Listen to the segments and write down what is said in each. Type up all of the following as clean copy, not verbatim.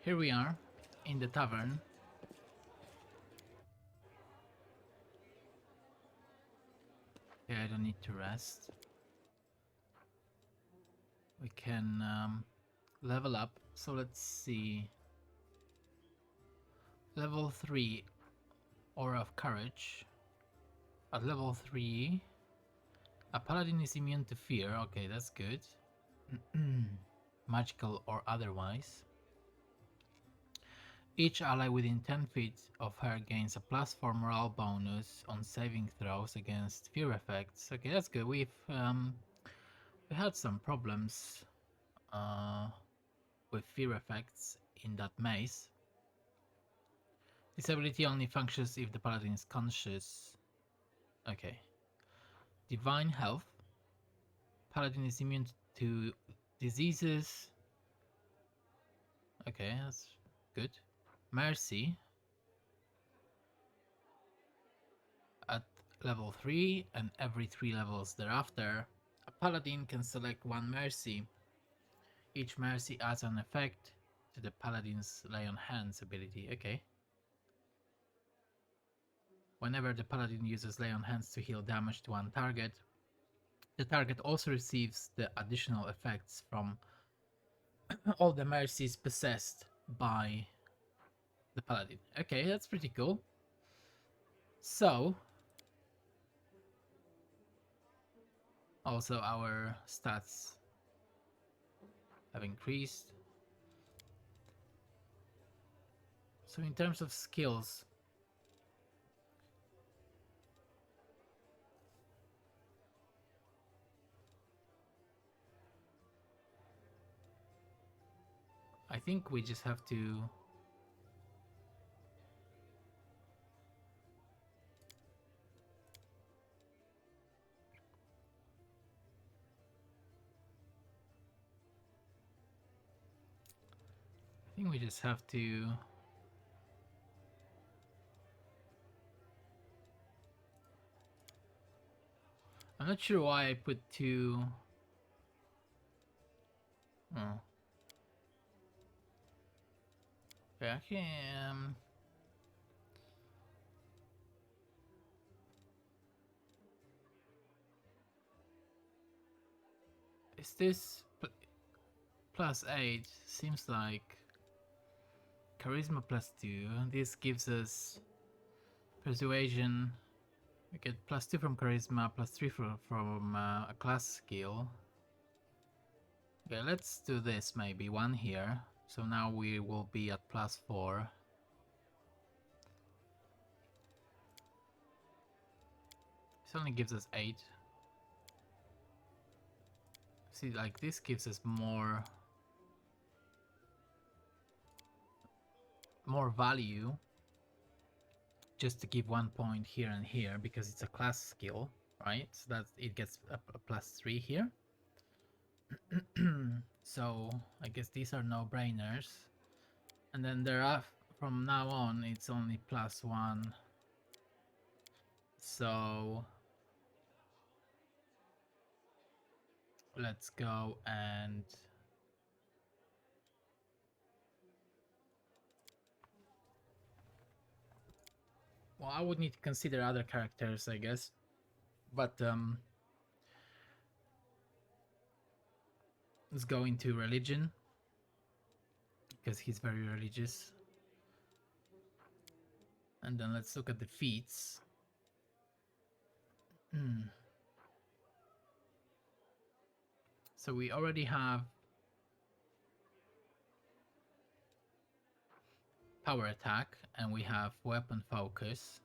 Here we are in the tavern. Okay, I don't need to rest. We can level up. So let's see. Level 3 Aura of Courage. At level 3, a paladin is immune to fear. Okay, that's good. Magical or otherwise. Each ally within 10 feet of her gains a +4 morale bonus on saving throws against fear effects. Okay, that's good. We had some problems with fear effects in that maze. This ability only functions if the paladin is conscious. Okay. Divine Health. Paladin is immune to diseases. Okay, that's good. Mercy. At level 3 and every 3 levels thereafter, a paladin can select one mercy. Each mercy adds an effect to the paladin's Lay on Hands ability. Okay. Whenever the paladin uses Lay on Hands to heal damage to one target, the target also receives the additional effects from all the mercies possessed by the paladin. Okay, that's pretty cool. So, also our stats have increased. So in terms of skills, I think we just have to I'm not sure why I put two. Oh. Okay, is this +8? Seems like charisma +2. This gives us persuasion. We get +2 from charisma, +3 from a class skill. Okay, let's do this maybe. One here. So now we will be at +4. This only gives us 8. See, like this gives us more value just to give 1 point here and here because it's a class skill, right? So that it gets a +3 here. So I guess these are no-brainers. And then from now on it's only +1. So let's go and well, I would need to consider other characters, I guess. But let's go into religion because he's very religious. And then let's look at the feats. So we already have power attack and we have weapon focus.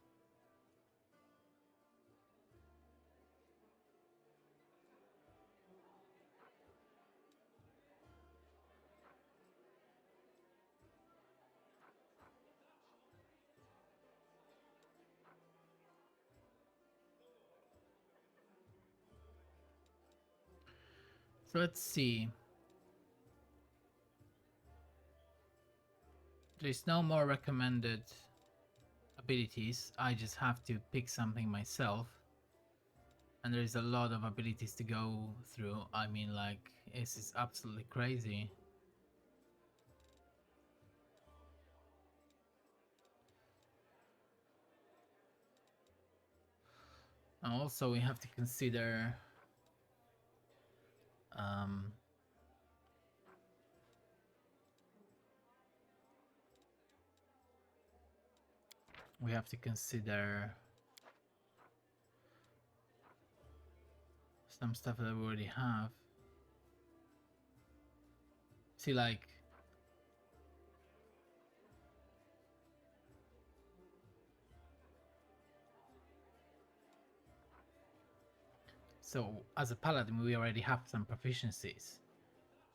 So let's see. There's no more recommended abilities. I just have to pick something myself. And there's a lot of abilities to go through. I mean, like, this is absolutely crazy. And also we have to consider we have to consider some stuff that we already have. See, like, so as a paladin we already have some proficiencies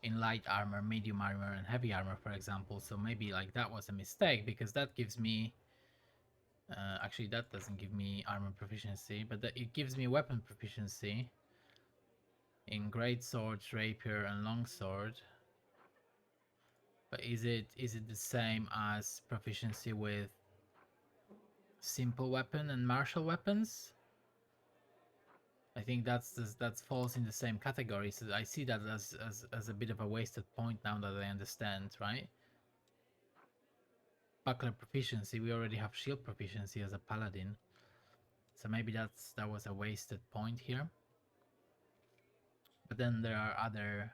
in light armor, medium armor, and heavy armor, for example. So maybe like that was a mistake, because that gives me actually that doesn't give me armor proficiency, but it gives me weapon proficiency in great sword, rapier, and longsword. But is it the same as proficiency with simple weapon and martial weapons? I think that falls in the same category. So I see that as a bit of a wasted point now that I understand, right? Buckler proficiency, we already have shield proficiency as a paladin, so maybe that was a wasted point here. But then there are other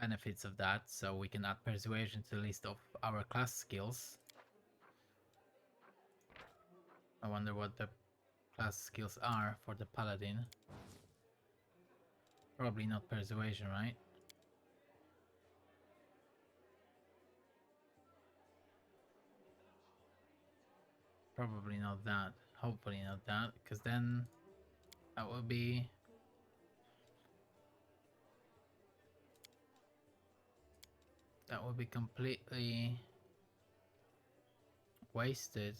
benefits of that, so we can add persuasion to the list of our class skills. I wonder what the class skills are for the paladin. Probably not persuasion, right? Probably not that. Hopefully not that, because then that would be completely wasted.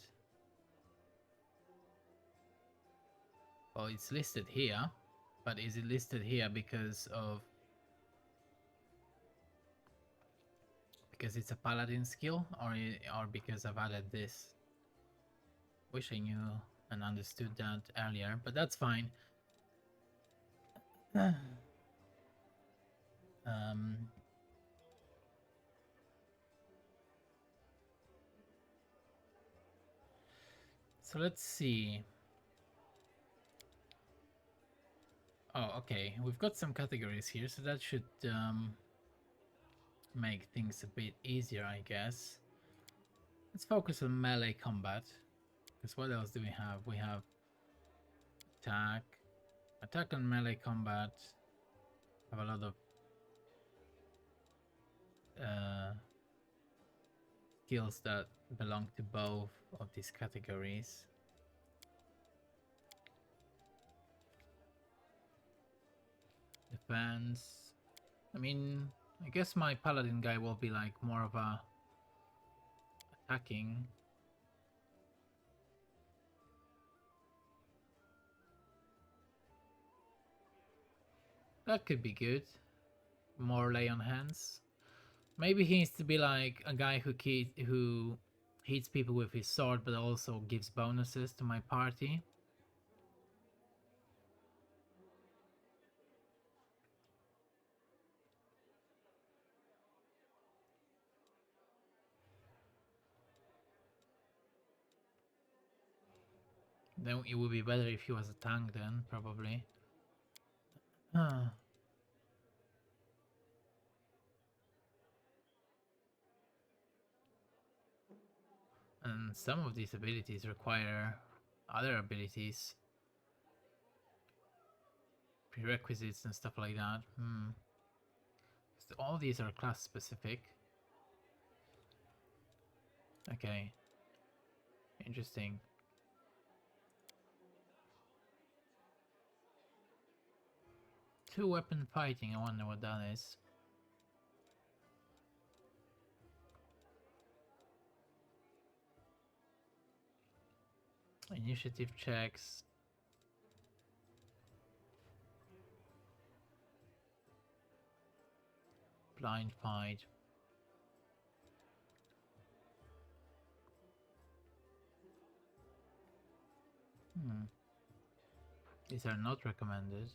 Well, it's listed here, but is it listed here because it's a paladin skill, or because I've added this? Wish I knew and understood that earlier, but that's fine. So let's see. Oh, okay. We've got some categories here, so that should make things a bit easier, I guess. Let's focus on melee combat, because what else do we have? We have attack and melee combat. Have a lot of skills that belong to both of these categories. Defense. I mean, I guess my paladin guy will be like more of a attacking. That could be good. More lay on hands. Maybe he needs to be like a guy who hits people with his sword, but also gives bonuses to my party. Then it would be better if he was a tank then, probably. And some of these abilities require other abilities, prerequisites and stuff like that. So all these are class specific. Okay. Interesting. Two weapon fighting, I wonder what that is. Initiative checks. Blind fight. These are not recommended.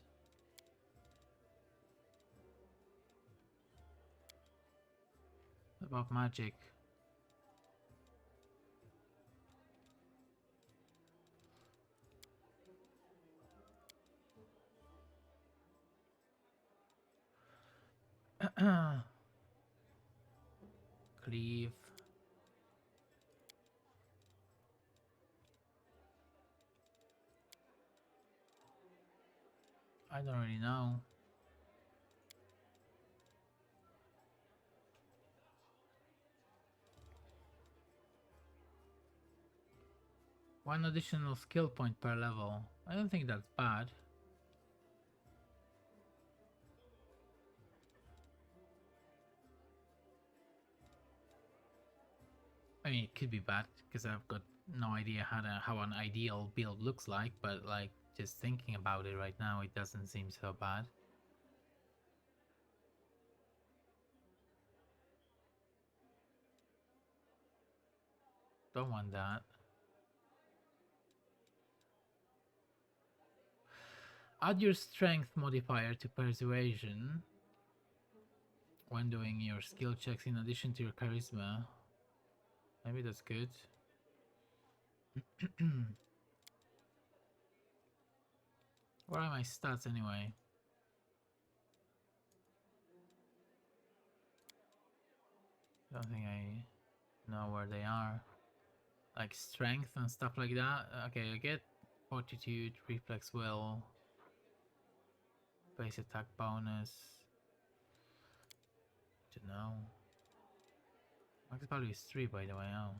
What about magic? Cleave. I don't really know. One additional skill point per level. I don't think that's bad. I mean, it could be bad because I've got no idea how an ideal build looks like, but like just thinking about it right now, it doesn't seem so bad. Don't want that. Add your strength modifier to persuasion when doing your skill checks in addition to your charisma. Maybe that's good. Where are my stats anyway? Don't think I know where they are. Like strength and stuff like that. Okay, I get fortitude, reflex will, base attack bonus. Don't know. Max value is 3 by the way. Oh.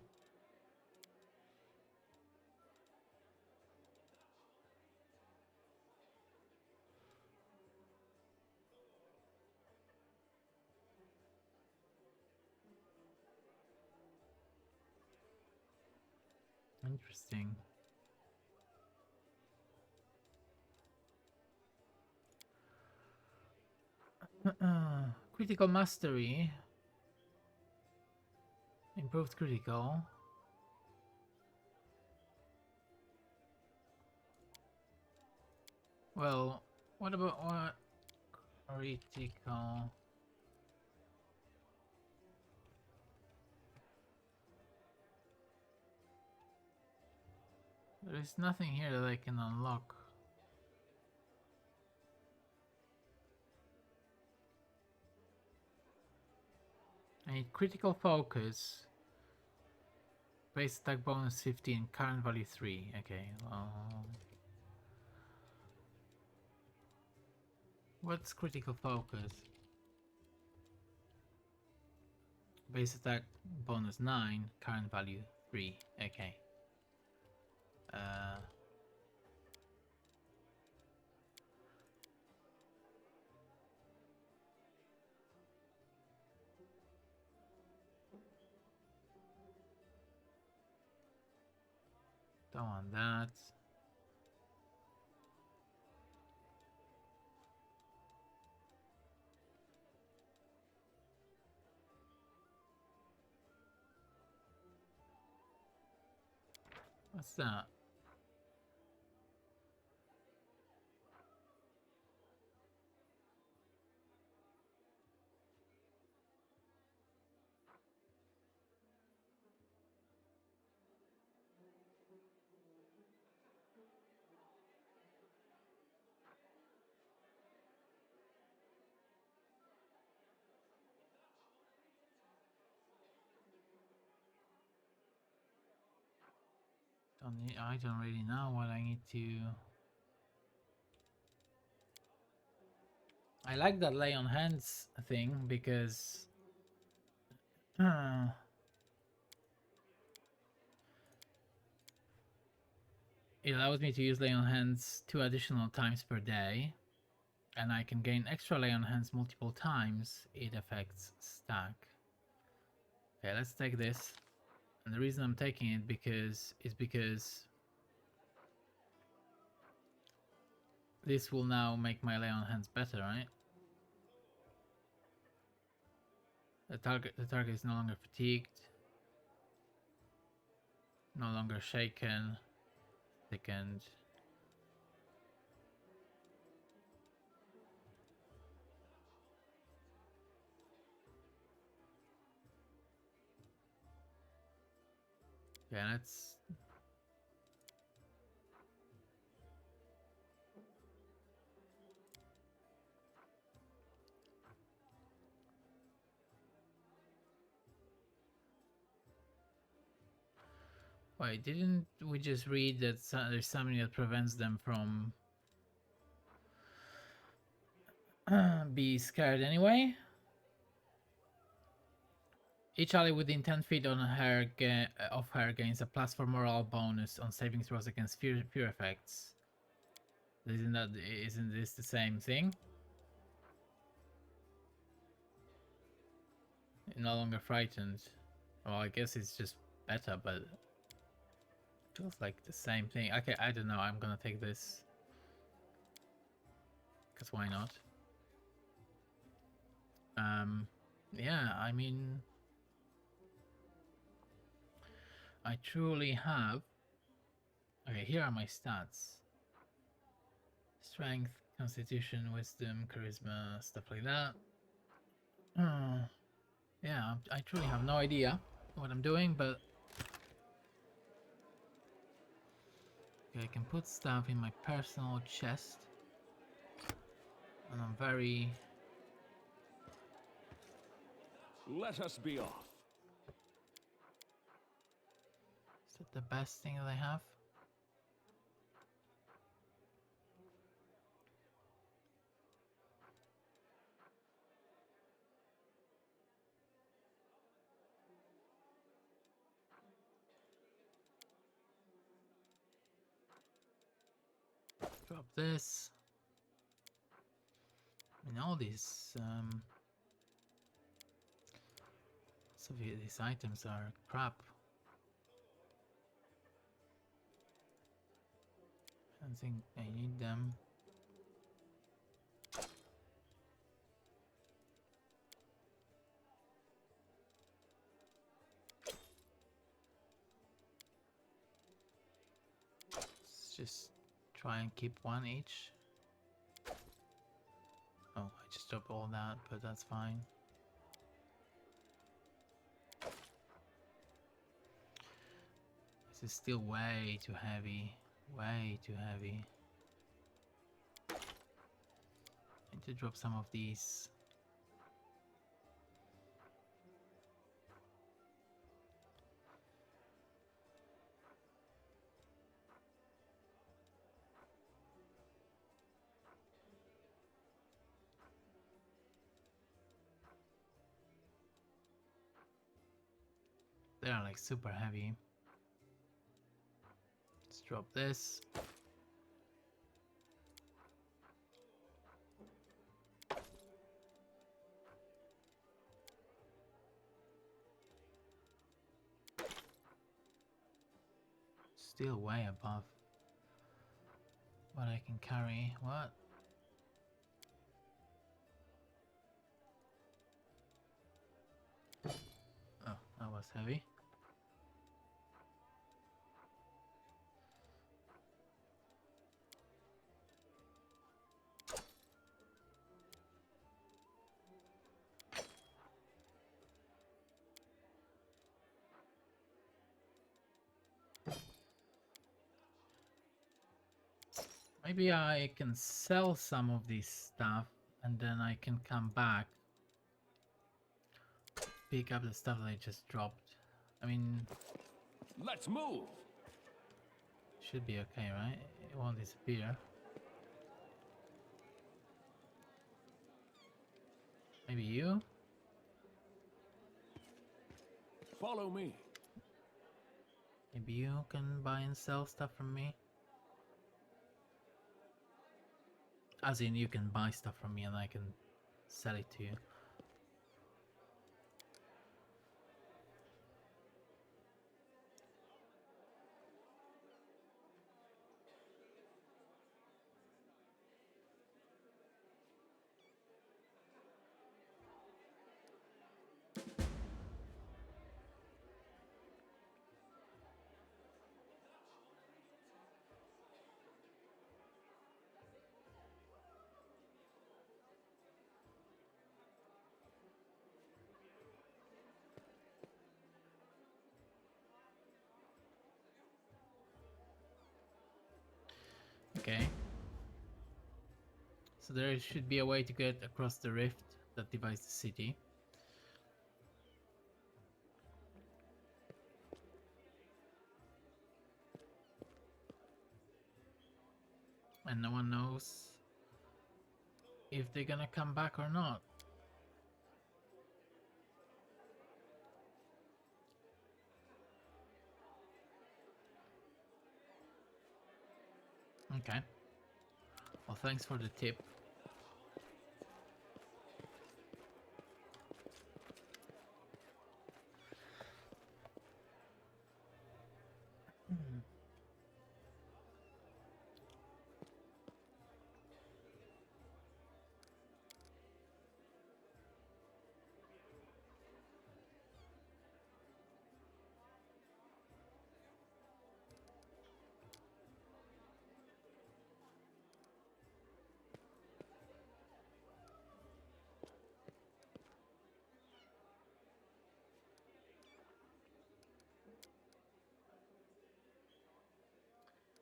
Interesting. Critical mastery. Improved critical. Well, what about what? Critical. There is nothing here that I can unlock. I need critical focus. Base attack bonus 15, current value 3. Okay, well. What's critical focus? Base attack bonus 9, current value 3. Okay. Don't want that. What's that? I don't really know what I need to. I like that lay on hands thing because it allows me to use lay on hands 2 additional times per day, and I can gain extra lay on hands multiple times. It affects stack. Okay, let's take this. And the reason I'm taking it is because this will now make my lay on hands better, right? The target is no longer fatigued, no longer shaken, thickened. Yeah, let's. Wait, didn't we just read that there's something that prevents them from be scared anyway? Each ally within 10 feet of her gains a +4 morale bonus on saving throws against fear effects. Isn't this the same thing? You're no longer frightened. Well, I guess it's just better, but it feels like the same thing. Okay, I don't know. I'm gonna take this. Because why not? Yeah, I mean, I truly have. Okay, here are my stats: strength, constitution, wisdom, charisma, stuff like that. Yeah, I truly have no idea what I'm doing, but okay, I can put stuff in my personal chest, and I'm very. Let us be off. Is that the best thing that I have? Drop this. I mean, all these so these items are crap. I don't think I need them. Let's just try and keep one each. Oh, I just dropped all that, but that's fine. This is still way too heavy. Way too heavy. I need to drop some of these. They're like super heavy. Let's drop this. Still way above what I can carry. What? Oh, that was heavy. Maybe I can sell some of this stuff and then I can come back, pick up the stuff that I just dropped. I mean, Let's move. should be okay, right? It won't disappear. Maybe you? Follow me. Maybe you can buy and sell stuff from me? As in, you can buy stuff from me and I can sell it to you. Okay. So there should be a way to get across the rift that divides the city. and no one knows if they're gonna come back or not. Okay. Well, thanks for the tip.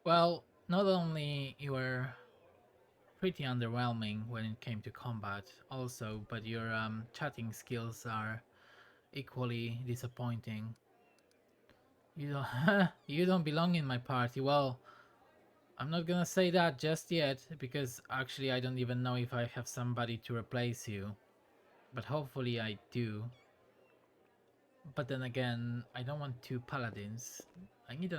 Well, not only you were pretty underwhelming when it came to combat, also, but your chatting skills are equally disappointing. You don't, you don't belong in my party. Well, I'm not gonna say that just yet, because actually I don't even know if I have somebody to replace you. But hopefully I do. But then again, I don't want two paladins. I need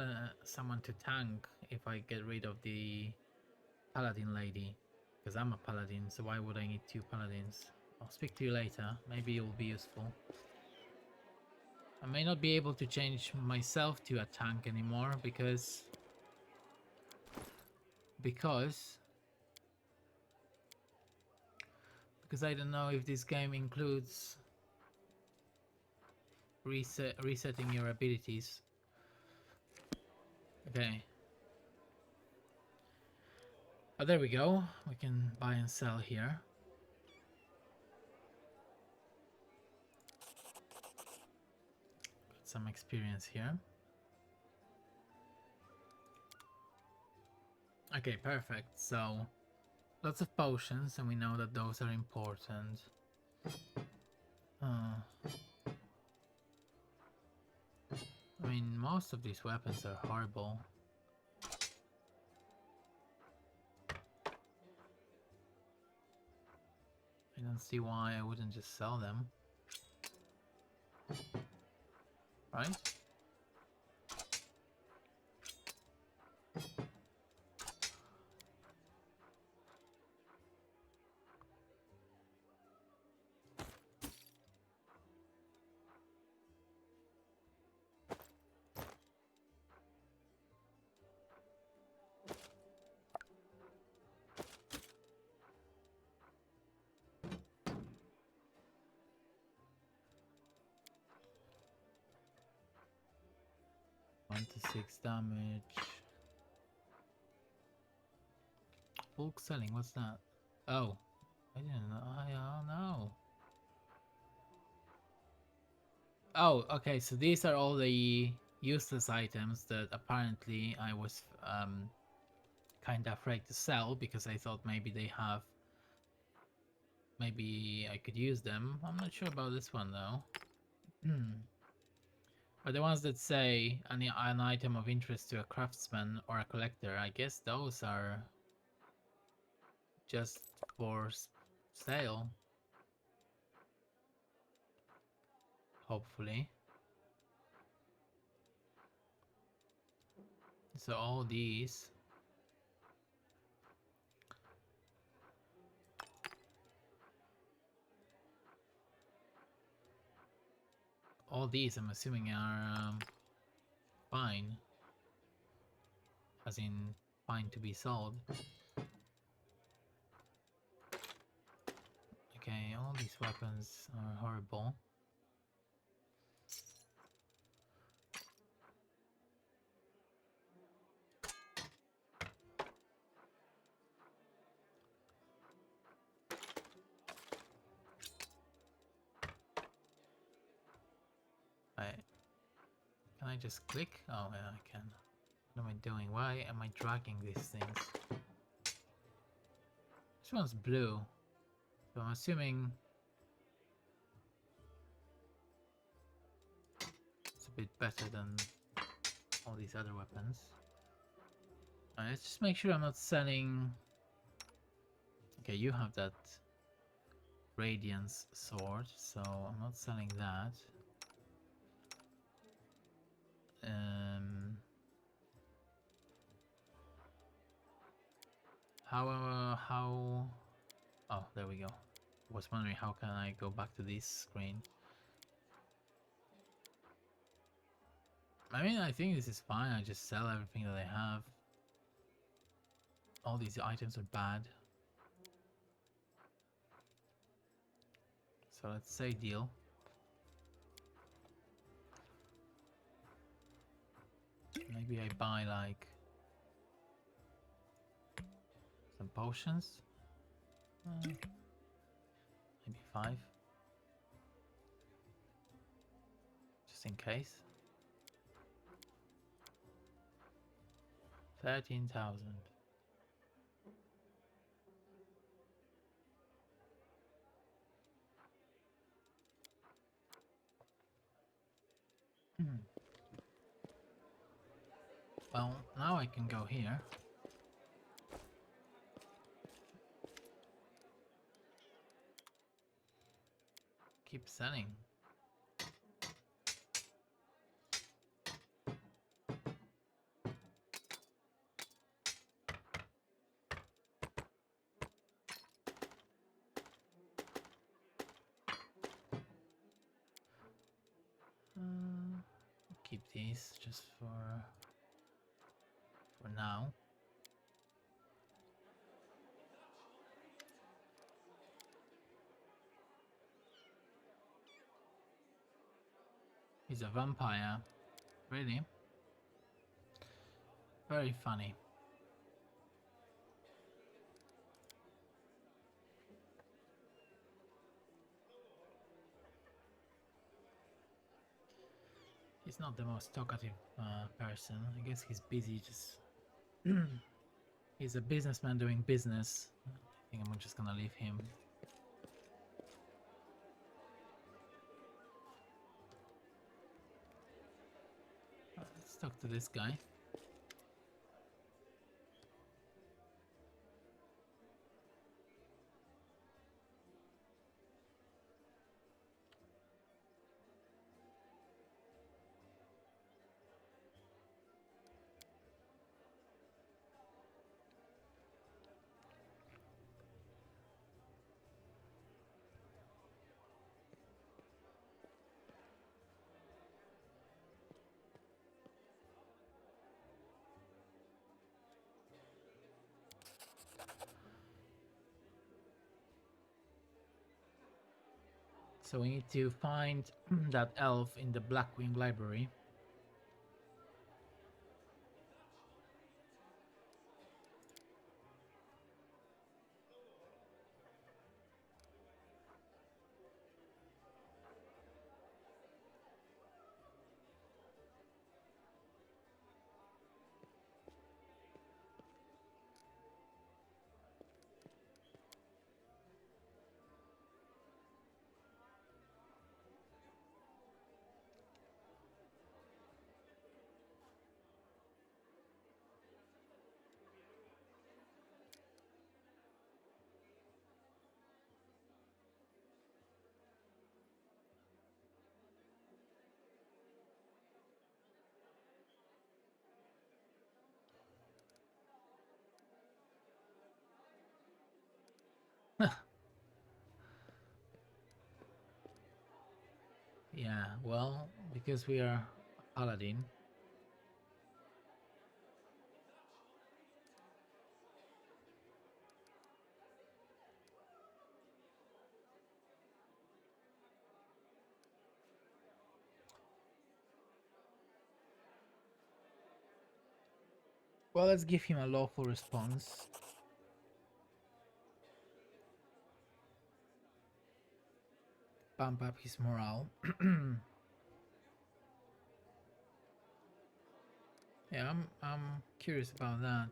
someone to tank if I get rid of the paladin lady. Because I'm a paladin, so why would I need two paladins? I'll speak to you later. Maybe it will be useful. I may not be able to change myself to a tank anymore because because I don't know if this game includes resetting your abilities. Okay. Oh, there we go. We can buy and sell here. Got some experience here. Okay, perfect. So, lots of potions, and we know that those are important. Uh, I mean, most of these weapons are horrible. I don't see why I wouldn't just sell them. Right? One to 6 damage. Bulk selling, what's that? Oh, I didn't know. I don't know. Oh, okay, so these are all the useless items that apparently I was kind of afraid to sell because I thought maybe they have. Maybe I could use them. I'm not sure about this one though. But the ones that say an item of interest to a craftsman or a collector, I guess those are just for sale. Hopefully. So all these. All these I'm assuming are fine. As in fine to be sold. Okay, all these weapons are horrible. Can I just click? Oh yeah, I can. What am I doing? Why am I dragging these things? This one's blue. So I'm assuming it's a bit better than all these other weapons. Let's just make sure I'm not selling. Okay, you have that Radiance sword, so I'm not selling that. How? Oh, there we go. Was wondering how can I go back to this screen. I mean, I think this is fine. I just sell everything that I have. All these items are bad. So let's say deal. Maybe I buy like some potions. Maybe 5. Just in case. 13,000. Well, now I can go here. Keep selling. Keep these just for now. He's a vampire. Really? Very funny. He's not the most talkative person. I guess he's busy just... He's a businessman doing business. I think I'm just gonna leave him. Let's talk to this guy. So we need to find that elf in the Blackwing library. Yeah, well, because we are paladin. Well, let's give him a lawful response. Bump up his morale. Yeah, I'm curious about that.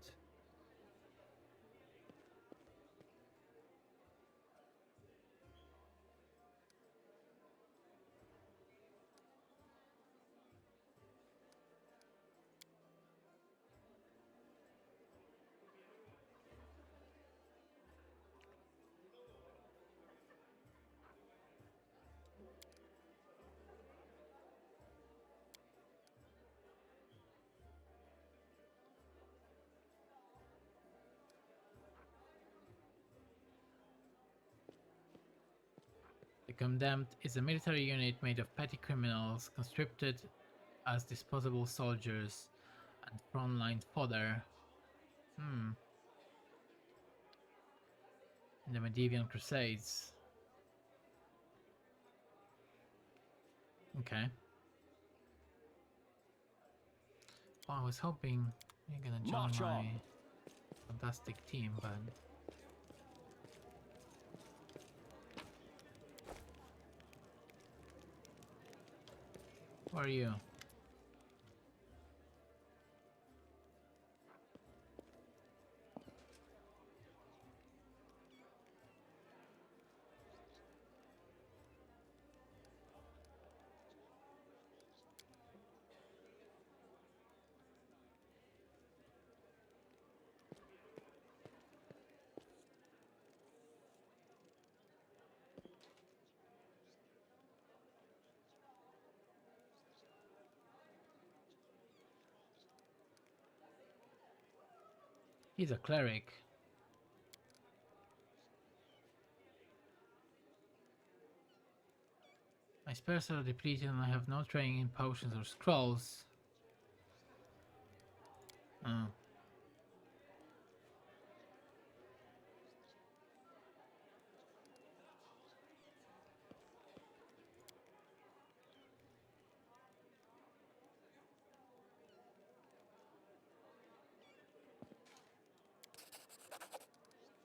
Condemned is a military unit made of petty criminals conscripted as disposable soldiers and frontline fodder. In the medieval crusades. Okay. Well, I was hoping you're gonna join March my on. fantastic team, but who are you? He's a cleric. My spells are depleted and I have no training in potions or scrolls. Oh.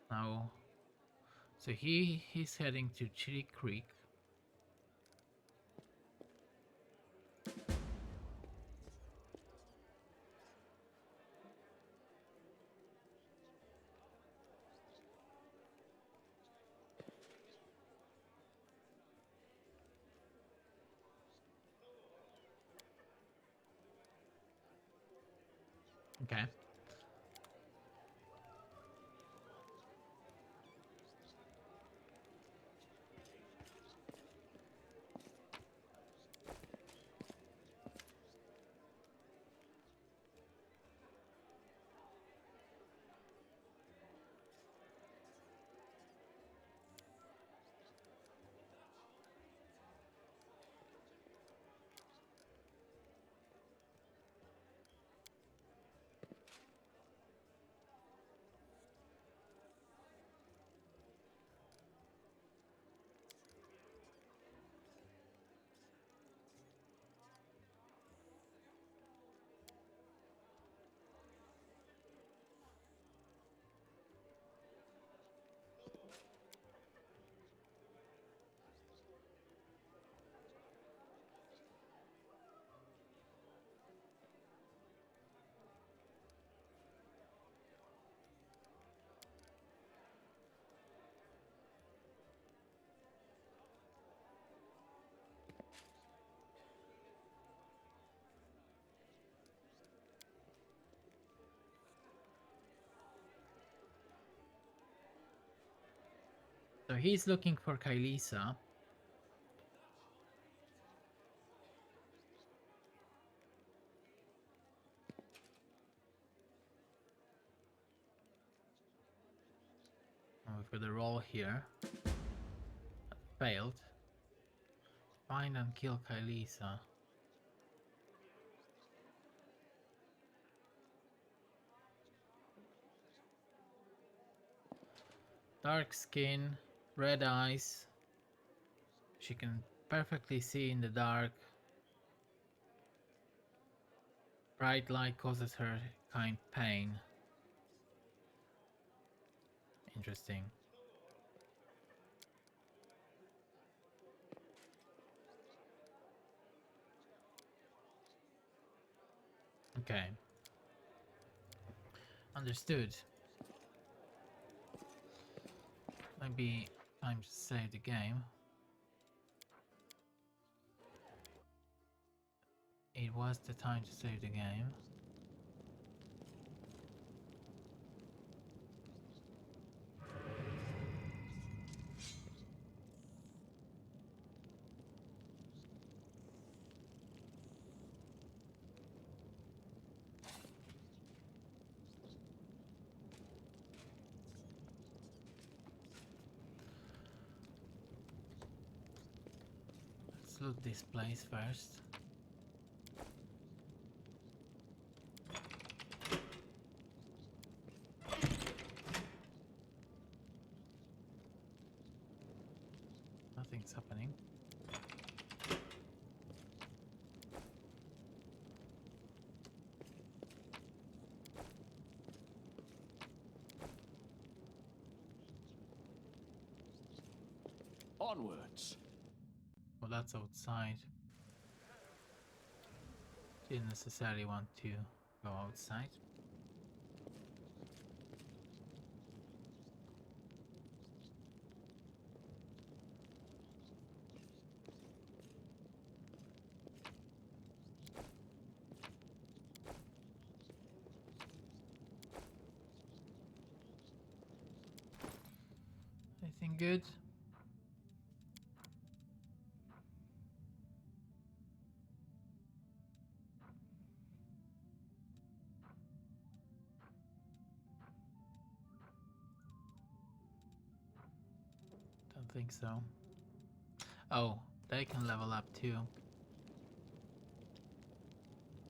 Now, so he's heading to Chili Creek. Okay. So he's looking for Kailisa. Oh, we've got a roll here. Failed. Find and kill Kailisa. Dark skin, red eyes. She can perfectly see in the dark. Bright light causes her kind pain. Interesting. Okay. Understood. Maybe time to save the game. It was the time to save the game. Let's loot this place first. Nothing's happening. Onwards. Well, that's outside. Didn't necessarily want to go outside. Anything good? Don't think so. Oh, they can level up too.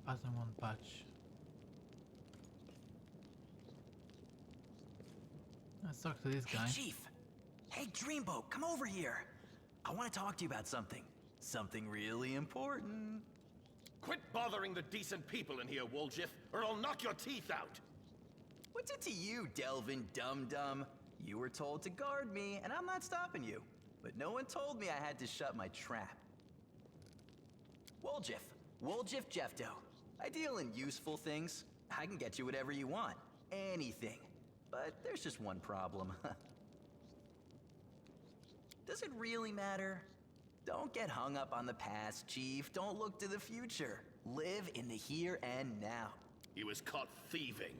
Pattern 1 patch. Let's talk to this guy. Hey, Chief! Hey, Dreamboat, come over here! I want to talk to you about something. Something really important. Quit bothering the decent people in here, Woljif, or I'll knock your teeth out! What's it to you, Delvin Dum-Dum? You were told to guard me, and I'm not stopping you. But no one told me I had to shut my trap. Woljif Jeffdo. I deal in useful things. I can get you whatever you want. Anything. But there's just one problem. Does it really matter? Don't get hung up on the past, Chief. Don't look to the future. Live in the here and now. He was caught thieving.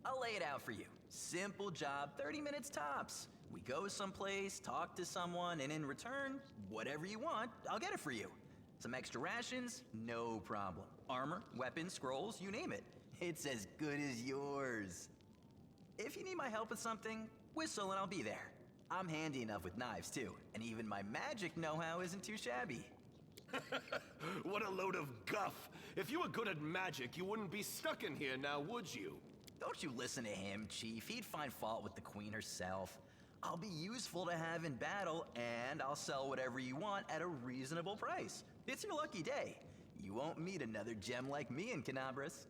I'll lay it out for you. Simple job, 30 minutes tops. We go someplace, talk to someone, and in return, whatever you want, I'll get it for you. Some extra rations? No problem. Armor, weapons, scrolls, you name it. It's as good as yours. If you need my help with something, whistle and I'll be there. I'm handy enough with knives too, and even my magic know-how isn't too shabby. What a load of guff! If you were good at magic, you wouldn't be stuck in here now, would you? Don't you listen to him, Chief. He'd find fault with the Queen herself. I'll be useful to have in battle, and I'll sell whatever you want at a reasonable price. It's your lucky day. You won't meet another gem like me in Canabras.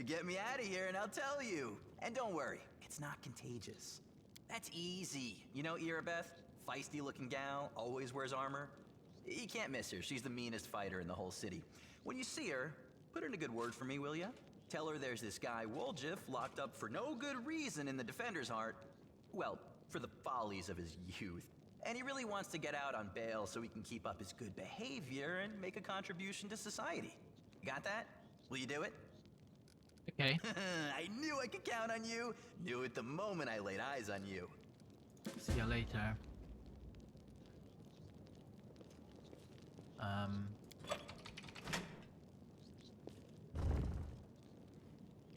Get me out of here and I'll tell you. And don't worry, it's not contagious. That's easy. You know Irabeth? Feisty looking gal, always wears armor. You can't miss her, she's the meanest fighter in the whole city. When you see her, put in a good word for me, will ya? Tell her there's this guy Woljif locked up for no good reason in the Defender's Heart. Well, for the follies of his youth. And he really wants to get out on bail so he can keep up his good behavior and make a contribution to society. You got that? Will you do it? Okay. I knew I could count on you. Knew it the moment I laid eyes on you. See you later.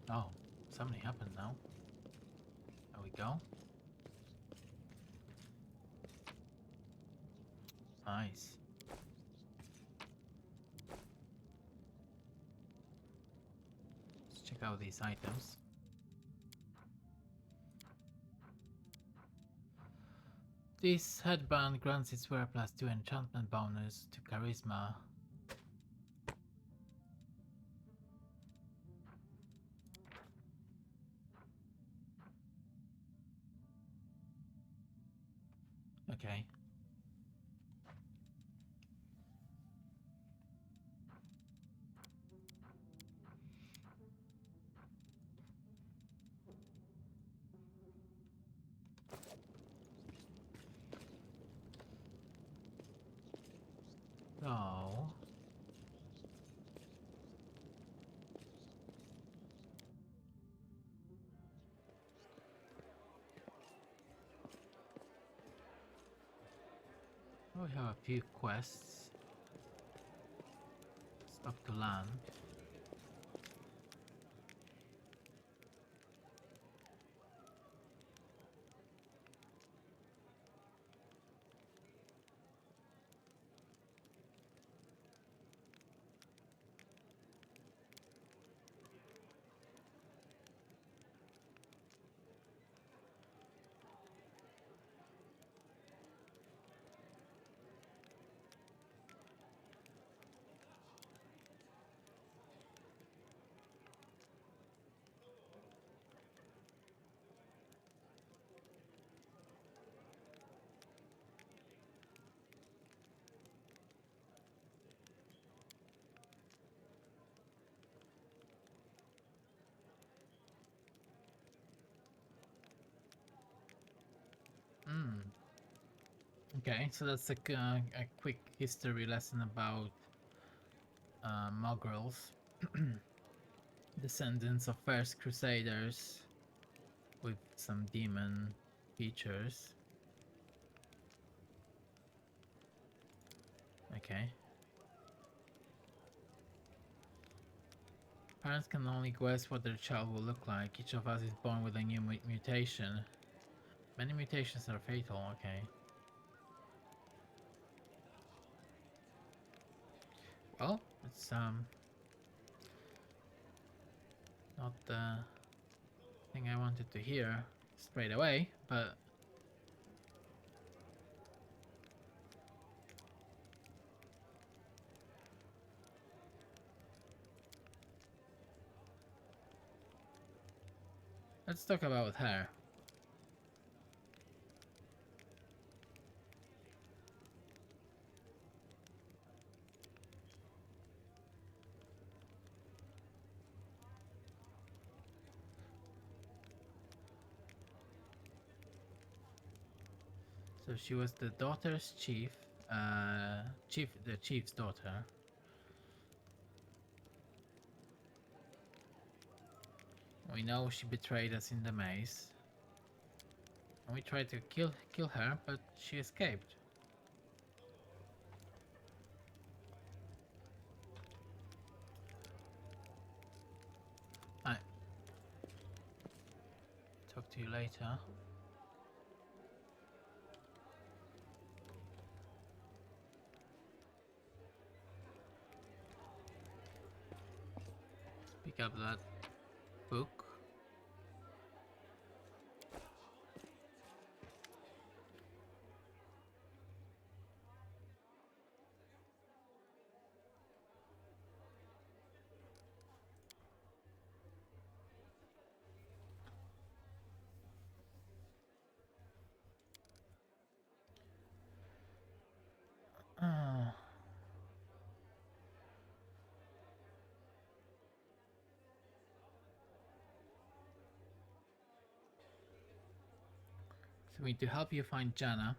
Oh, something happened now. There we go. Nice. Let's check out these items. This headband grants its wearer +2 enchantment bonus to charisma. Okay. Oh. We have a few quests. Stuff to land. Okay, so that's a quick history lesson about mongrels, descendants of first crusaders with some demon features. Okay. Parents can only guess what their child will look like. Each of us is born with a new mutation. Many mutations are fatal, okay. Well, it's not the thing I wanted to hear straight away, but let's talk about her. So she was the daughter's chief, the chief's daughter. We know she betrayed us in the maze. And we tried to kill her, but she escaped. I talk to you later. Pick up that book. Ah. So we need to help you find Jana.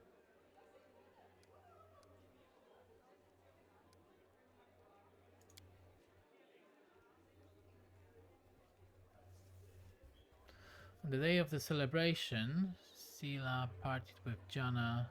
On the day of the celebration, Sela partied with Jana.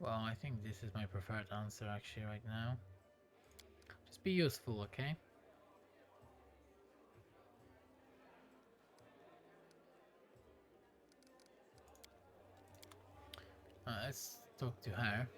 Well, I think this is my preferred answer actually right now. Just be useful, okay? Let's talk to her.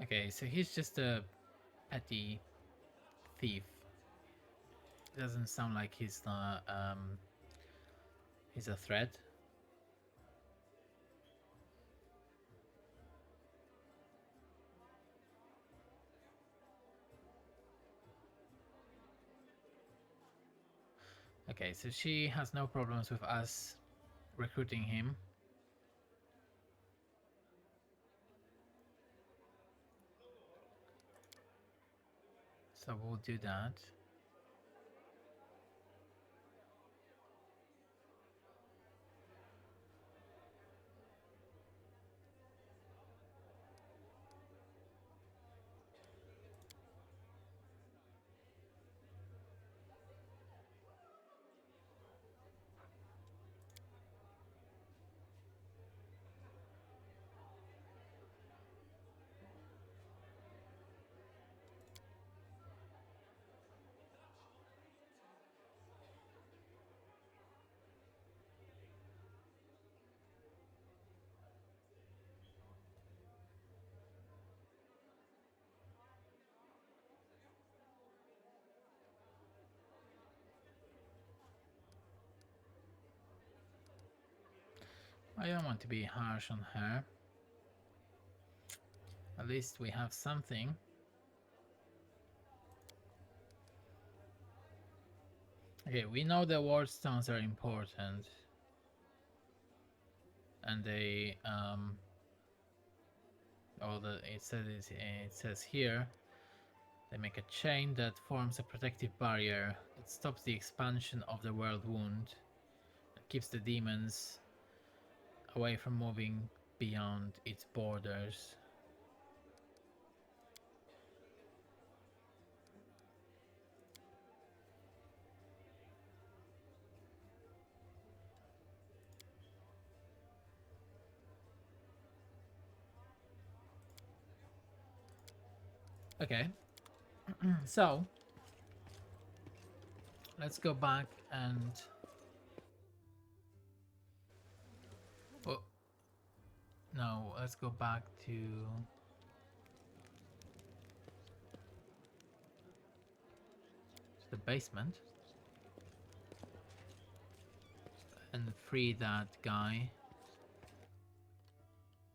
Okay, so he's just a petty thief. Doesn't sound like he's a threat. Okay, so she has no problems with us recruiting him. So we'll do that. I don't want to be harsh on her. At least we have something. Okay, we know the ward stones are important. And they it says here they make a chain that forms a protective barrier. It stops the expansion of the world wound and keeps the demons away from moving beyond its borders. Okay, so let's go back and oh no, let's go back to the basement and free that guy.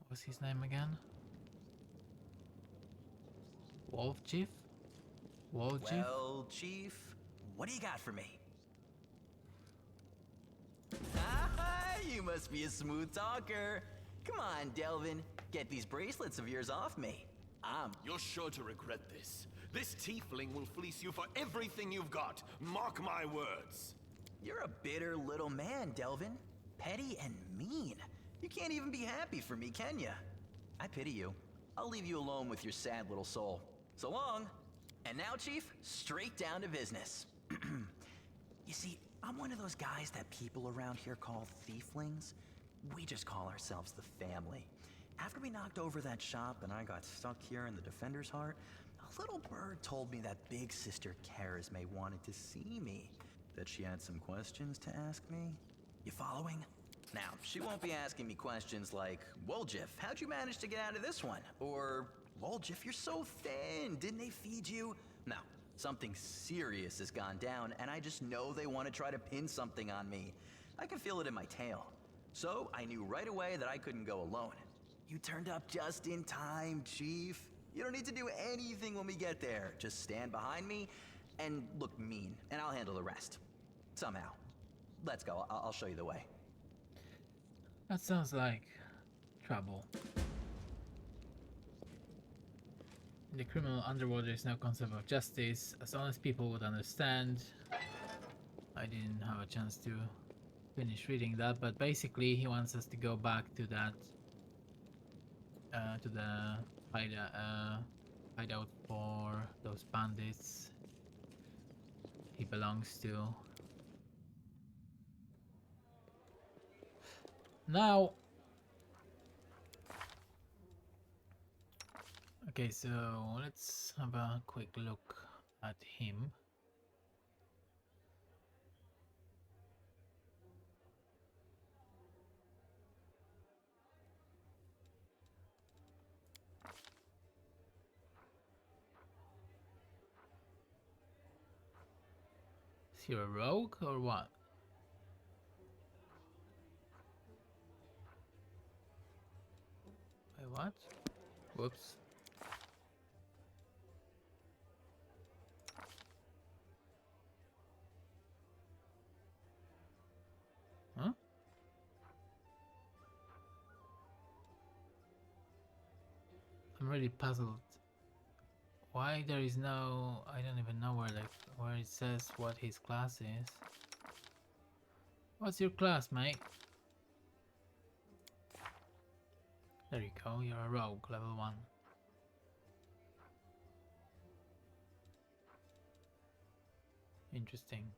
What's his name again? Wolf Chief? Wolf Chief? Well, Chief, what do you got for me? Ah, you must be a smooth talker. Come on, Delvin, get these bracelets of yours off me. You're sure to regret this. This tiefling will fleece you for everything you've got. Mark my words. You're a bitter little man, Delvin. Petty and mean. You can't even be happy for me, can ya? I pity you. I'll leave you alone with your sad little soul. So long. And now, Chief, straight down to business. You see, I'm one of those guys that people around here call Thieflings. We just call ourselves the family. After we knocked over that shop and I got stuck here in the Defender's Heart, a little bird told me that Big Sister Charisme wanted to see me. That she had some questions to ask me. You following? Now, she won't be asking me questions like, Woljif, how'd you manage to get out of this one? Or, Woljif, you're so thin, didn't they feed you? No, something serious has gone down, and I just know they want to try to pin something on me. I can feel it in my tail. So, I knew right away that I couldn't go alone. You turned up just in time, Chief. You don't need to do anything when we get there. Just stand behind me and look mean, and I'll handle the rest. Somehow. Let's go, I'll show you the way. That sounds like trouble. In the criminal underworld, there is no concept of justice. As honest people would understand. I didn't have a chance to finish reading that, but basically he wants us to go back to that, to the hideout for those bandits he belongs to. Now, okay, so let's have a quick look at him. Is he a rogue or what? Wait, what? Whoops. Huh? I'm really puzzled. Why there is no... I don't even know where it says what his class is. What's your class, mate? There you go, you're a rogue, level 1. Interesting.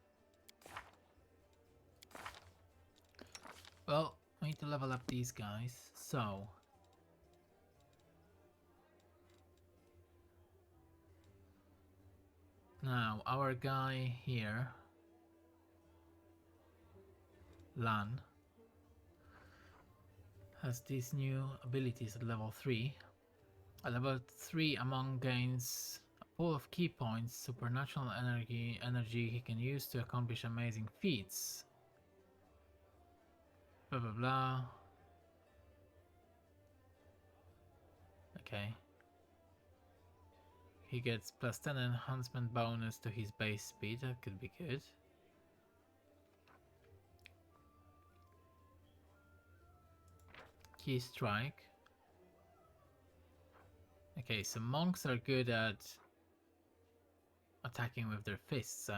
Well, I need to level up these guys, so... Now, our guy here, Lan, has these new abilities at level 3. At level 3, Among gains a pool of key points, supernatural energy he can use to accomplish amazing feats. Blah blah blah. okay. He gets plus 10 enhancement bonus to his base speed, that could be good. Key strike. Okay, so monks are good at attacking with their fists.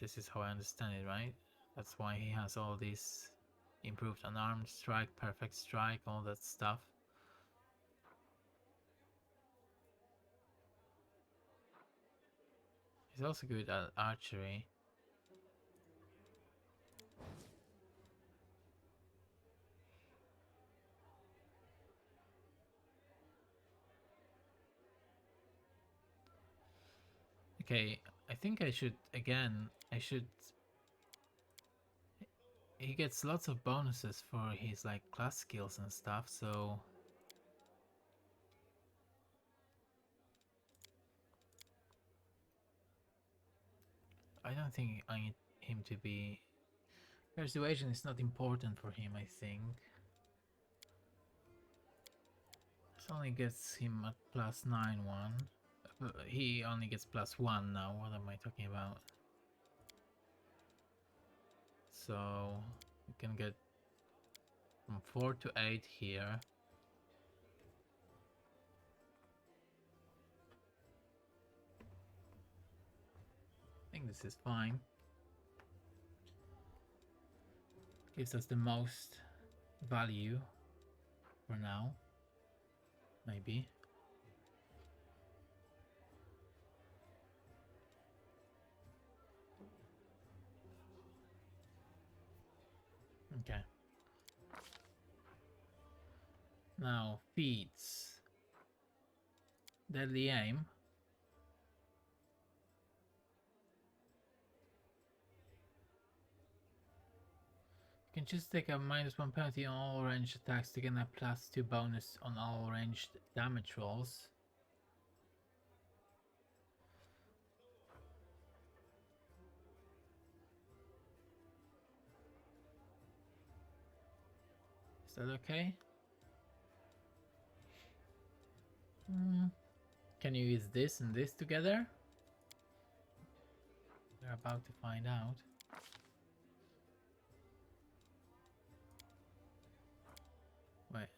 This is how I understand it, right? That's why he has all these improved unarmed strike, perfect strike, all that stuff. He's also good at archery. Okay, I think I should he gets lots of bonuses for his like class skills and stuff, so I don't think I need him to be... Persuasion is not important for him, I think. This only gets him at plus 9 1. He only gets plus 1 now, what am I talking about? So we can get from 4 to 8 here. I think this is fine. Gives us the most value for now. Maybe. Okay. Now, Feats. Deadly aim. You can just take a -1 penalty on all ranged attacks to get a +2 bonus on all ranged damage rolls. Is that okay? Can you use this and this together? We're about to find out. Wait,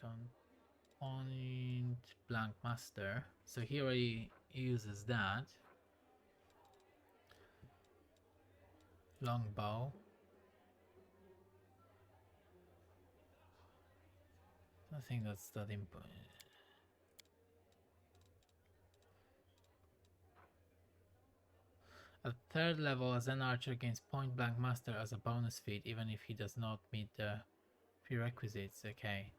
don't point blank master. So here he uses that. Longbow. I think that's that important. At 3rd level, as an archer gains point blank master as a bonus feat, even if he does not meet the prerequisites. Okay.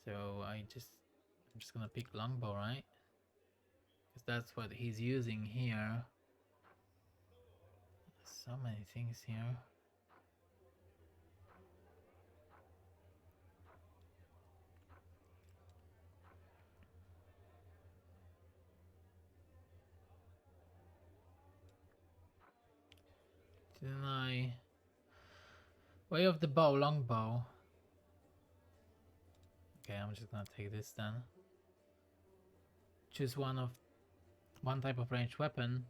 So I'm just gonna pick longbow, right? Because that's what he's using here. So many things here. Didn't I... Way of the bow, longbow. Okay, I'm just gonna take this then. Choose one type of ranged weapon.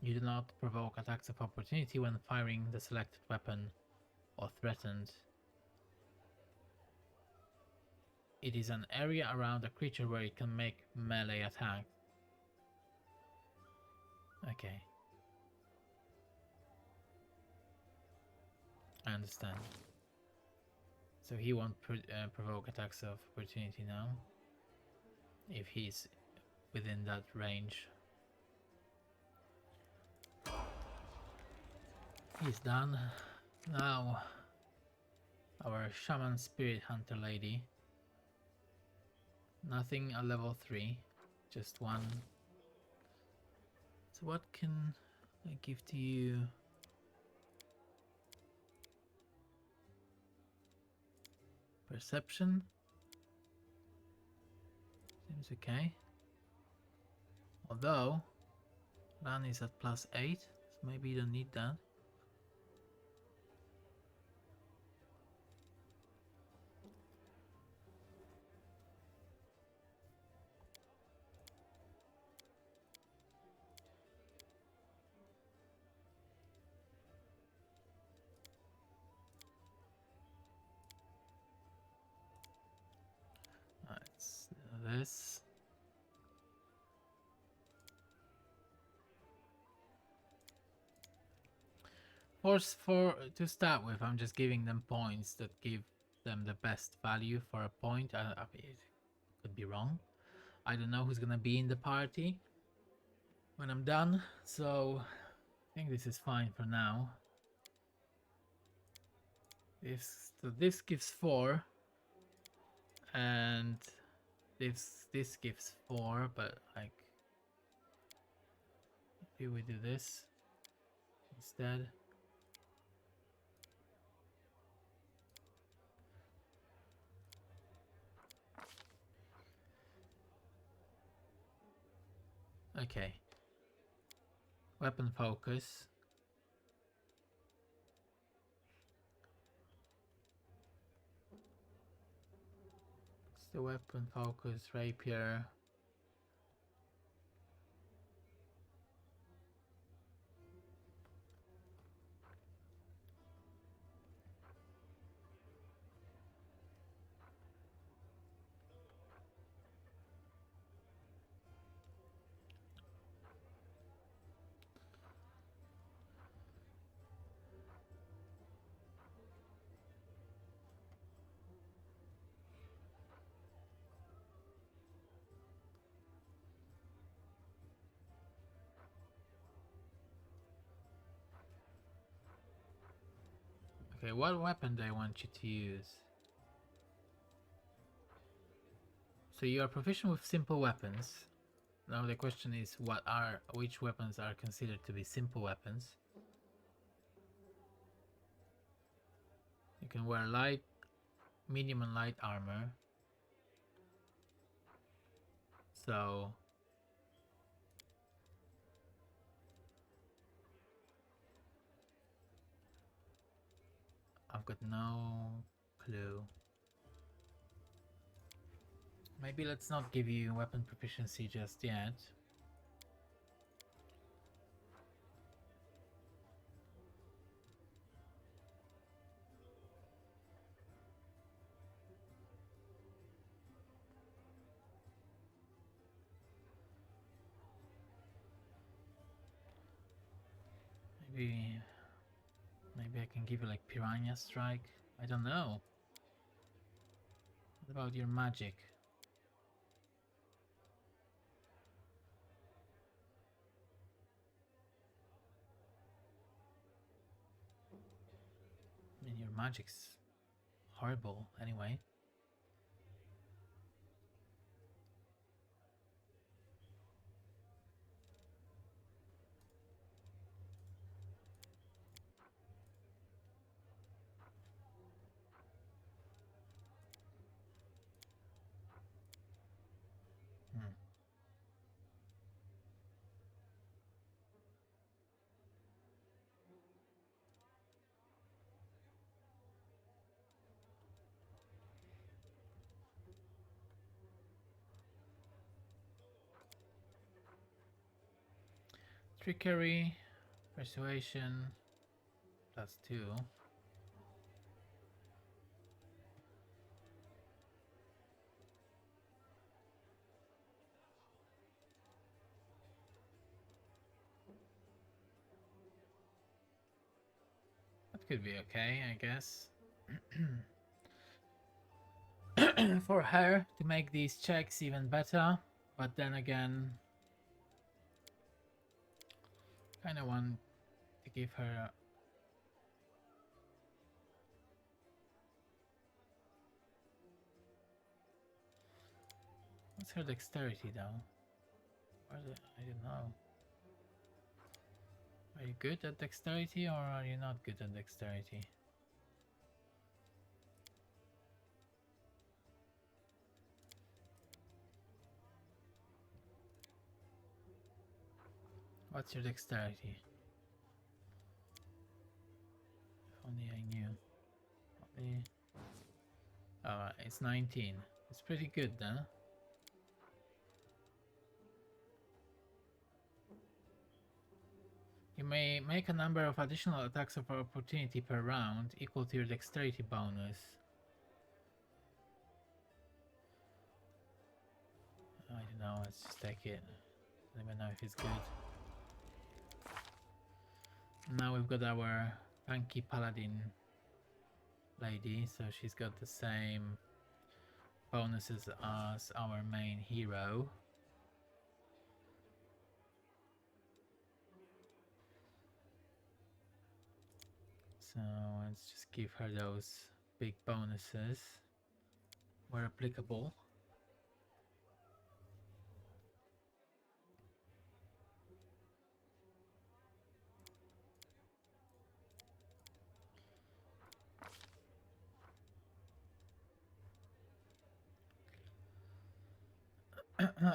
You do not provoke attacks of opportunity when firing the selected weapon or threatened. It is an area around a creature where it can make melee attack. Okay. I understand. So he won't provoke attacks of opportunity now, if he's within that range. He's done. Now, our shaman spirit hunter lady. Nothing at level 3, just one. So what can I give to you? Perception? Seems okay. Although, Lan is at +8, so maybe you don't need that. for to start with, I'm just giving them points that give them the best value for a point. I mean, it could be wrong. I don't know who's gonna be in the party when I'm done, so I think this is fine for now. This gives 4, and this gives 4, but like, maybe we do this instead. Okay. Weapon focus. It's the weapon focus, rapier. Okay, what weapon do I want you to use? So you are proficient with simple weapons. Now the question is, which weapons are considered to be simple weapons? You can wear light, medium and light armor. So I've got no clue. Maybe let's not give you weapon proficiency just yet. Maybe I can give you like Piranha Strike. I don't know. What about your magic? I mean, your magic's horrible anyway. Hmm. Trickery, persuasion, +2. That could be okay, I guess. For her to make these checks even better, but then again, kind of want to give her. What's her dexterity though? Where's it? I don't know. Are you good at dexterity or are you not good at dexterity? What's your dexterity? If only I knew. Only... Oh, it's 19. It's pretty good then. You may make a number of additional attacks of opportunity per round equal to your dexterity bonus. I don't know, let's just take it. I don't even know if it's good. Now we've got our tanky paladin lady, so she's got the same bonuses as our main hero. So let's just give her those big bonuses where applicable.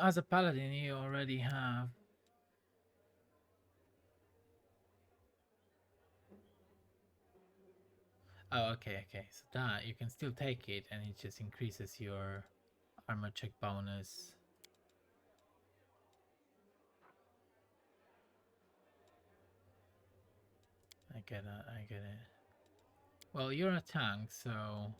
As a paladin, you already have okay. So that you can still take it, and it just increases your armor check bonus. I get it. Well, you're a tank, so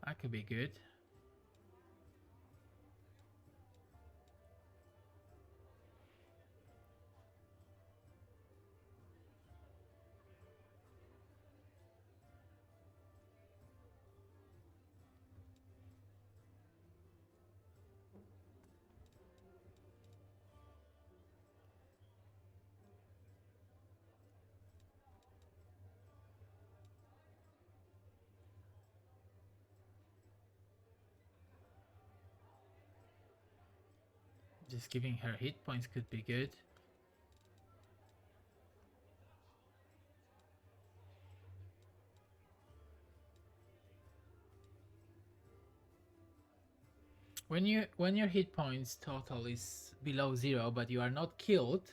that could be good. Just giving her hit points could be good. When your hit points total is below 0, but you are not killed,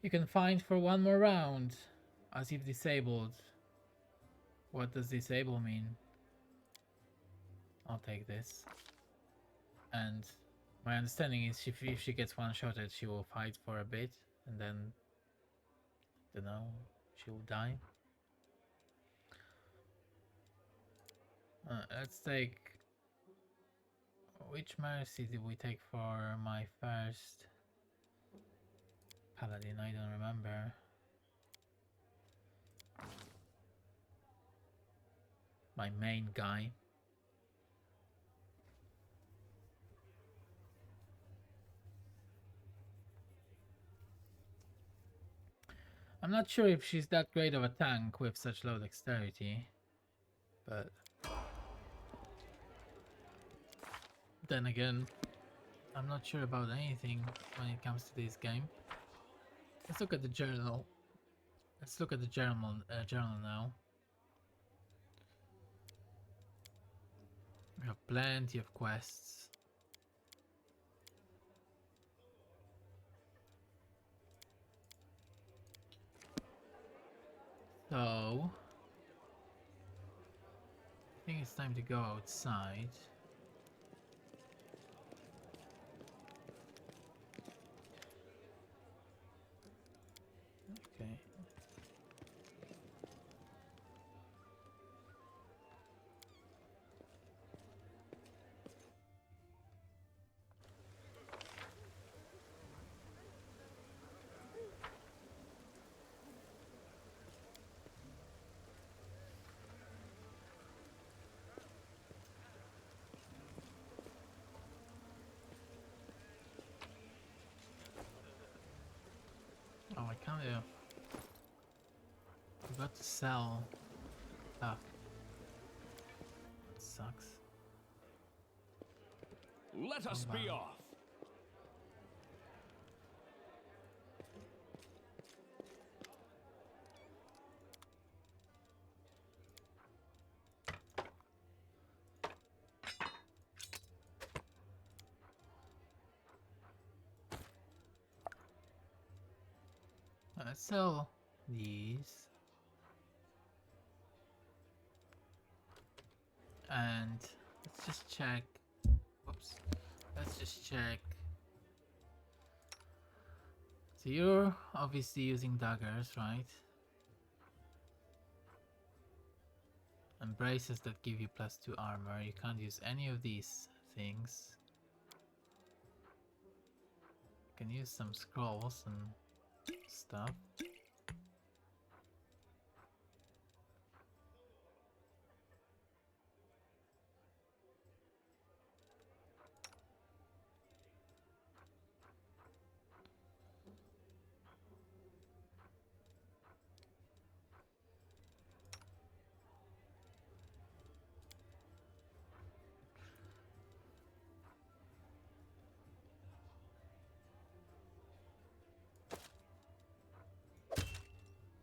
you can find for one more round, as if disabled. What does disable mean? I'll take this. And my understanding is if she gets one-shotted, she will fight for a bit, and then, don't know, she'll die. Let's take... Which mercy did we take for my first paladin? I don't remember. My main guy. I'm not sure if she's that great of a tank with such low dexterity, but then again, I'm not sure about anything when it comes to this game. Let's look at the journal. Let's look at the journal now. We have plenty of quests. So, I think it's time to go outside. Okay. Oh, I kind of forgot to sell stuff. That sucks. Let us be off. Let's sell these. And let's just check. Whoops. Let's just check. So you're obviously using daggers, right? And braces that give you +2 armor. You can't use any of these things. You can use some scrolls and stuff.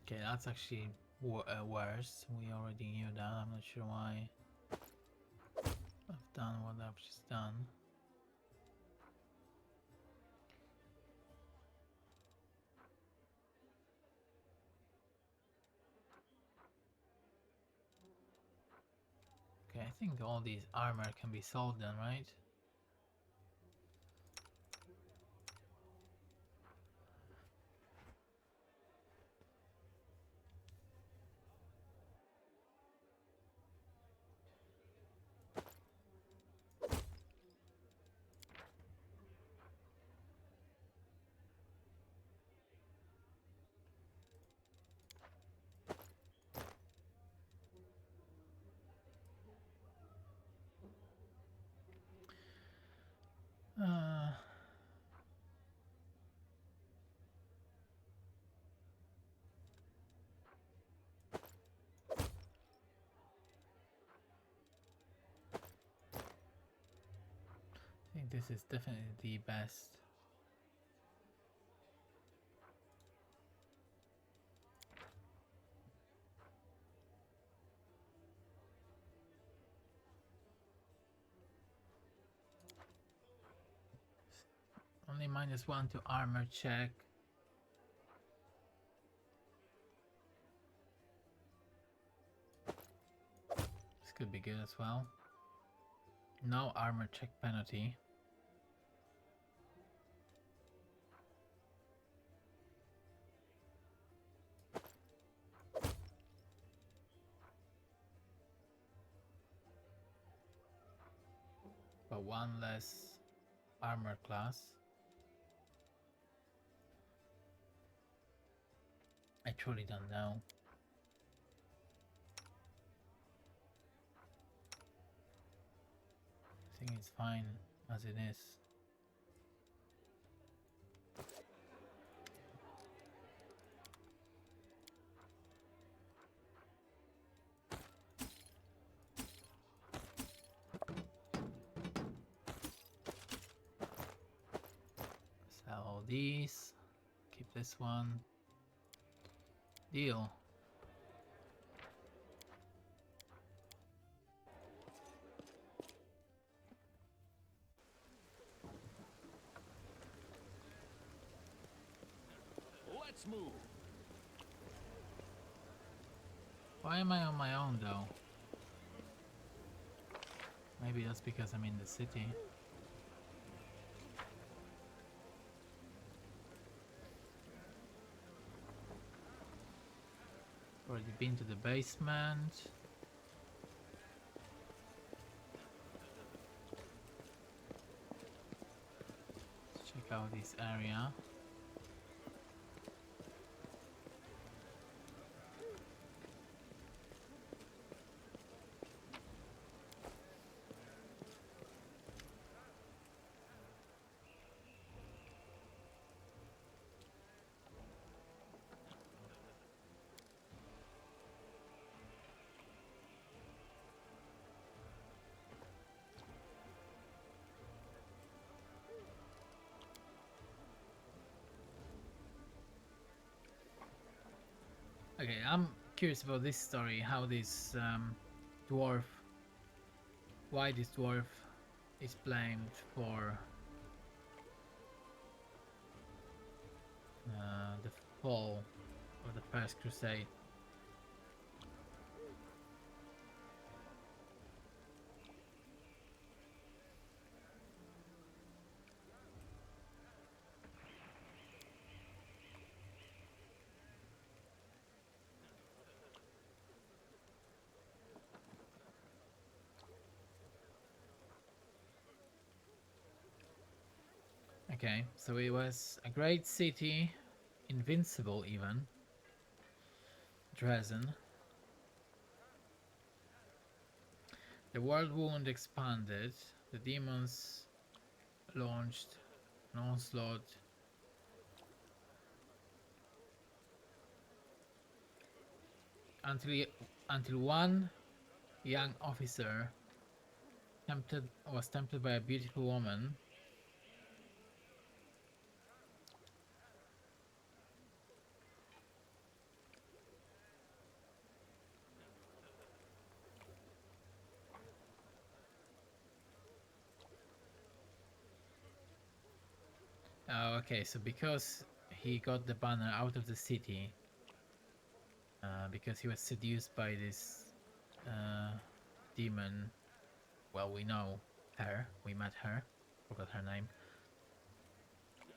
Okay, that's actually worse. We already knew that. I'm not sure why I've done what I've just done. Okay, I think all these armor can be sold then, right? Uh, I think this is definitely the best. Only -1 to armor check. This could be good as well. No armor check penalty. But one less armor class. I truly don't know. I think it's fine as it is. Sell these. Keep this one. Deal. Let's move. Why am I on my own though? Maybe that's because I'm in the city. Already been to the basement. Let's check out this area. Okay, I'm curious about this story, how this dwarf, why this dwarf is blamed for the fall of the First Crusade. Okay, so it was a great city, invincible even. Dresden. The world wound expanded. The demons launched an onslaught. Until one young officer was tempted by a beautiful woman. Oh, okay, so because he got the banner out of the city, because he was seduced by this demon. Well, we know her. We met her. Forgot her name.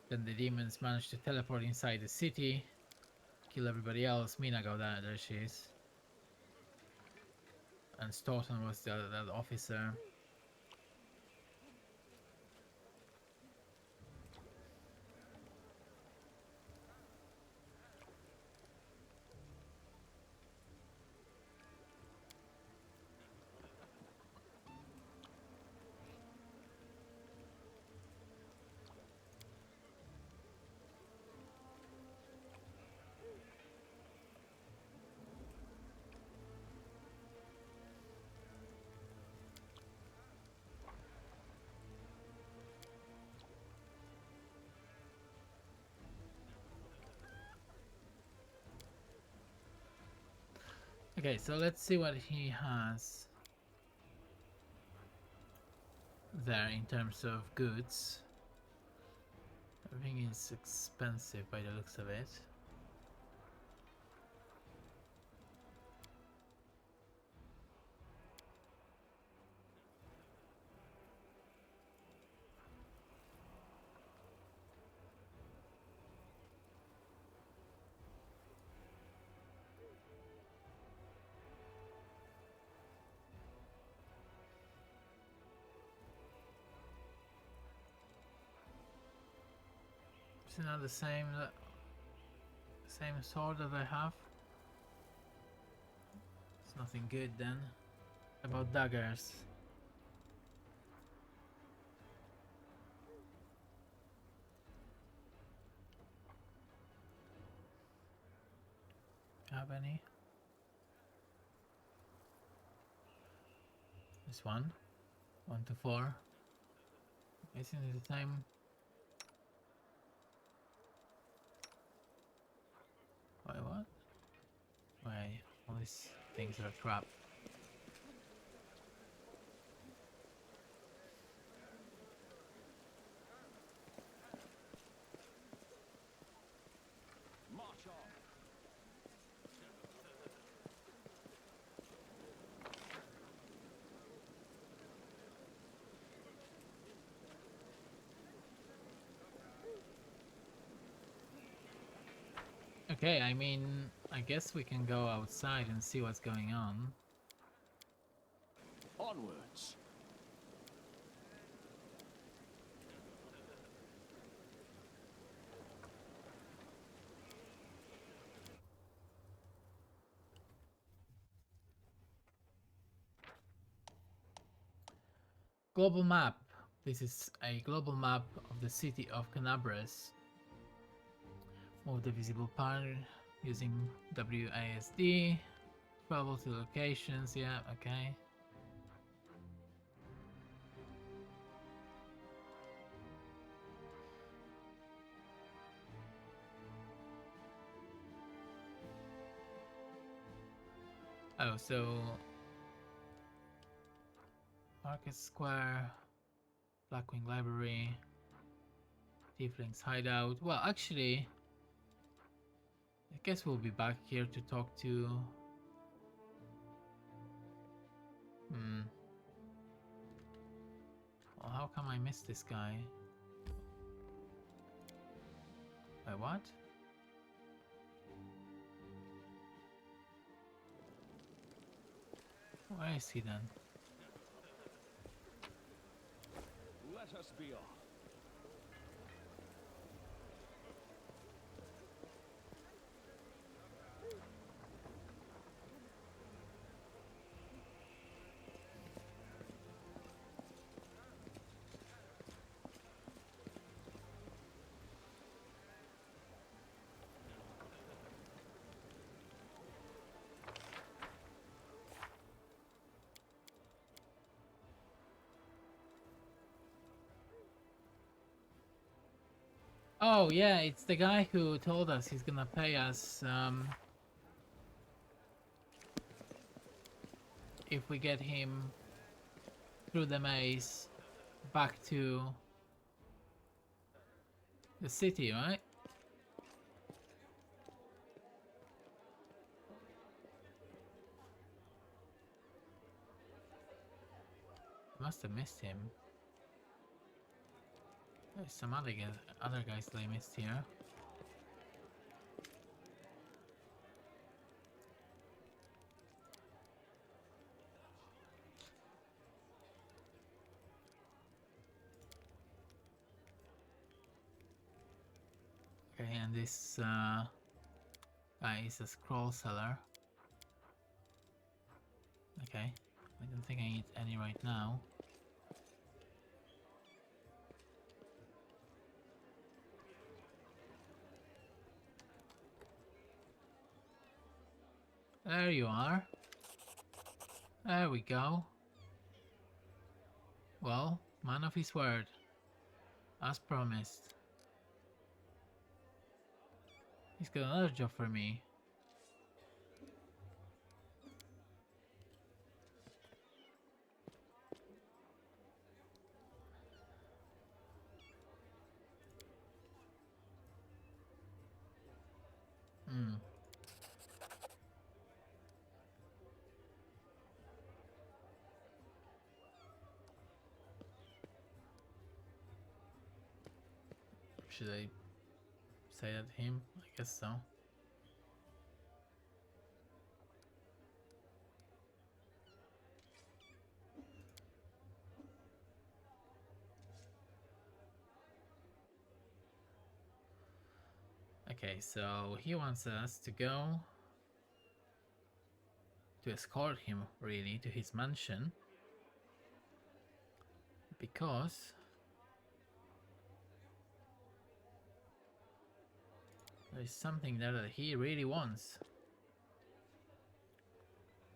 Then the demons managed to teleport inside the city, kill everybody else. Mina go there. There she is. And Stoughton was that officer. Okay, so let's see what he has there in terms of goods. Everything is expensive by the looks of it. Is it not the same sword that I have? It's nothing good then. About daggers. Have any? This one. 1 to 4. Isn't it the same? Wait, what? Wait, all these things are crap. March on. Okay, I mean, I guess we can go outside and see what's going on. Onwards. Global map. This is a global map of the city of Canabres. Move the visible part using WASD. Travel to locations, yeah, okay. Oh, so Market Square, Blackwing Library, Thieflings Hideout. Well, actually, I guess we'll be back here to talk to... Well, how come I missed this guy? Wait, what? Where is he then? Let us be off. Oh yeah, it's the guy who told us he's gonna pay us if we get him through the maze back to the city, right? Must have missed him. There's some other guys that I missed here. Okay, and this guy is a scroll seller. Okay, I don't think I need any right now. There you are. There we go. Well, man of his word. As promised. He's got another job for me. Hmm. Should I say that to him? I guess so. Okay, so he wants us to go to escort him, really, to his mansion. Because there's something there that he really wants.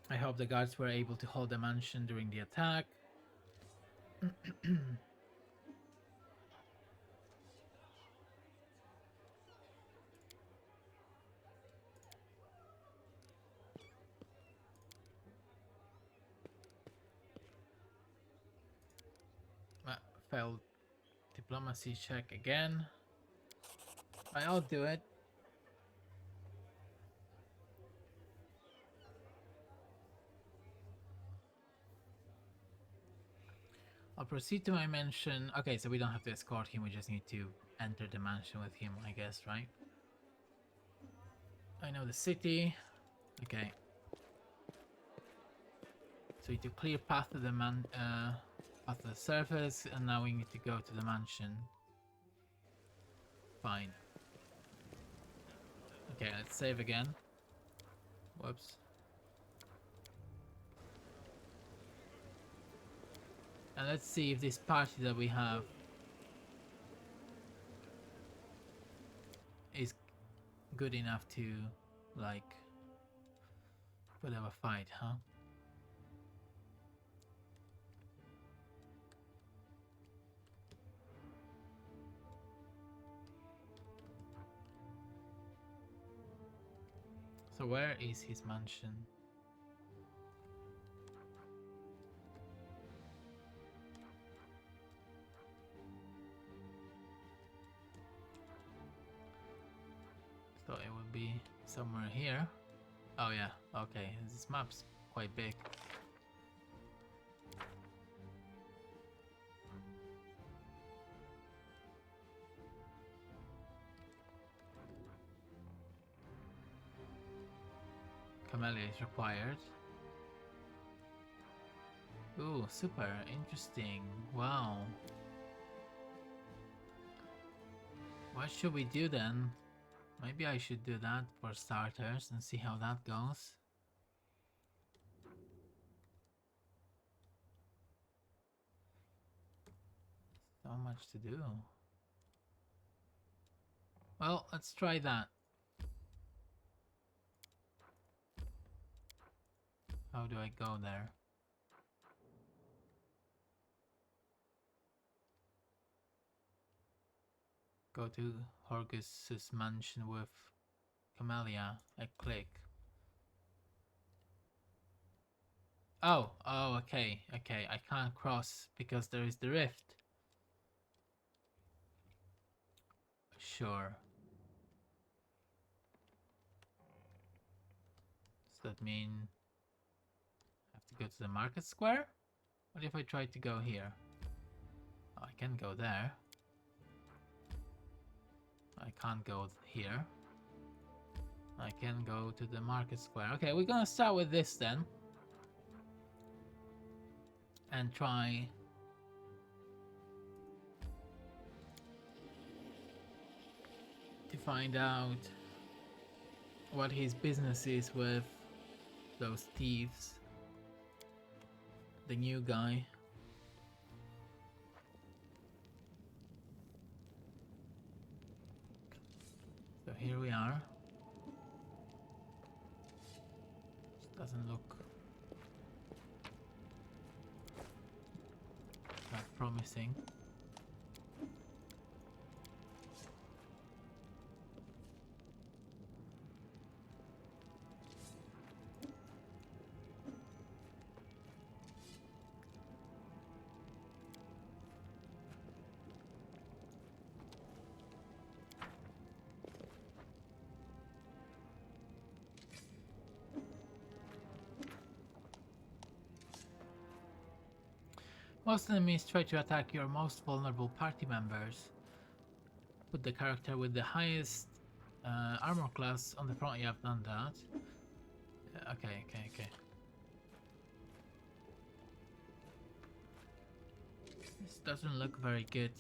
I hope the guards were able to hold the mansion during the attack. Failed diplomacy check again. I'll do it. I'll proceed to my mansion. Okay, so we don't have to escort him, we just need to enter the mansion with him, I guess, right? I know the city. Okay. So we need to clear path to the path to the surface, and now we need to go to the mansion. Fine. Okay, let's save again. Whoops. And let's see if this party that we have is good enough to, like, put up a fight, huh? So where is his mansion? So it would be somewhere here. Oh yeah, okay, this map's quite big. Camellia is required. Ooh, super interesting. Wow. What should we do then? Maybe I should do that for starters and see how that goes. So much to do. Well, let's try that. How do I go there? Go to Horgus's mansion with Camellia. I click. Oh, okay. I can't cross because there is the rift. Sure. Does that mean I have to go to the market square? What if I try to go here? Oh, I can go there. I can't go here. I can go to the market square. Okay, we're gonna start with this then. And try to find out what his business is with those thieves. The new guy. So here we are. This doesn't look that promising. Most enemies try to attack your most vulnerable party members. Put the character with the highest armor class on the front. You have done that. Okay. This doesn't look very good.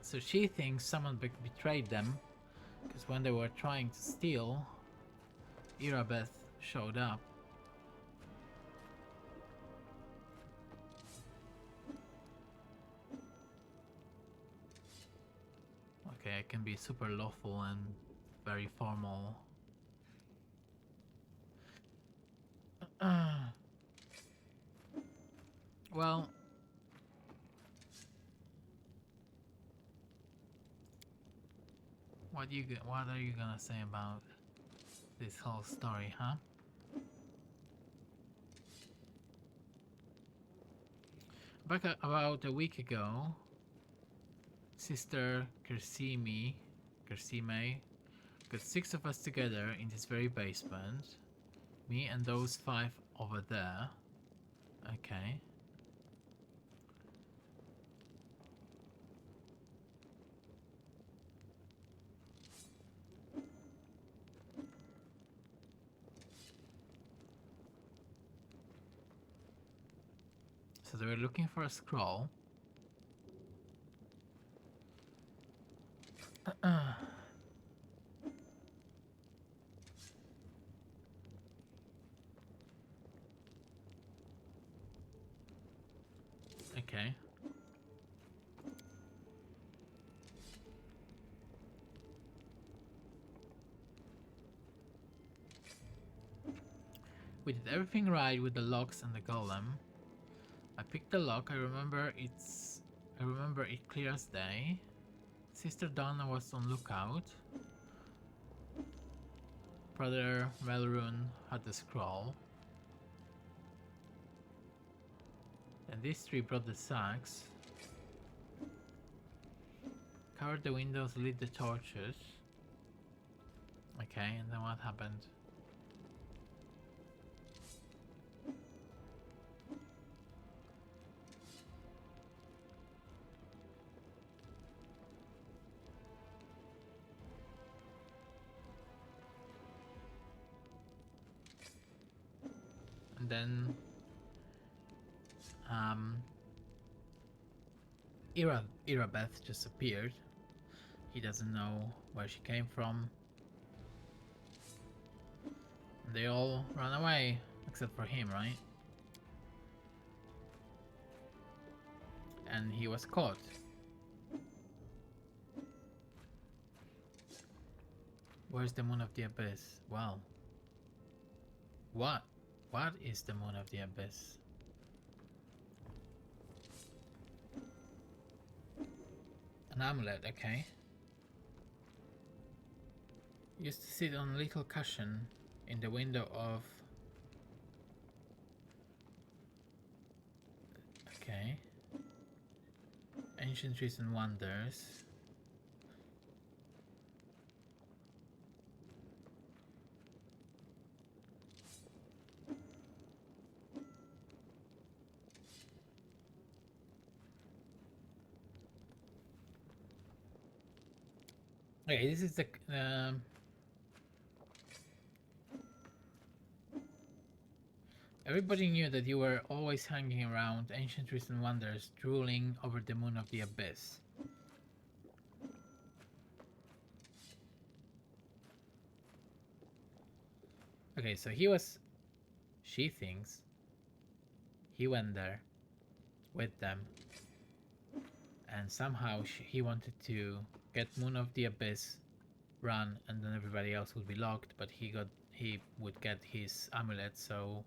So she thinks someone betrayed them, because when they were trying to steal, Irabeth showed up. Okay, I can be super lawful and very formal. Well, what are you gonna say about this whole story, huh? Back about a week ago, Sister Kersime got 6 of us together in this very basement. Me and those 5 over there. Okay. So they were looking for a scroll. Okay. We did everything right with the locks and the golem. I picked the lock. I remember it clear as day. Sister Donna was on lookout. Brother Melrune had the scroll. And these 3 brought the sacks. Covered the windows, lit the torches. Okay, and then what happened? And then Irabeth just appeared. He doesn't know where she came from. And they all ran away, except for him, right? and he was caught. Where's the Moon of the Abyss? Well, what is the Moon of the Abyss? An amulet, okay. Used to sit on a little cushion in the window of... Okay. Ancient Trees and Wonders. Okay, this is the... Everybody knew that you were always hanging around Ancient Trees and Wonders, drooling over the Moon of the Abyss. Okay, so he was... She thinks he went there with them, and somehow he wanted to get Moon of the Abyss run, and then everybody else would be locked, but he would get his amulet, so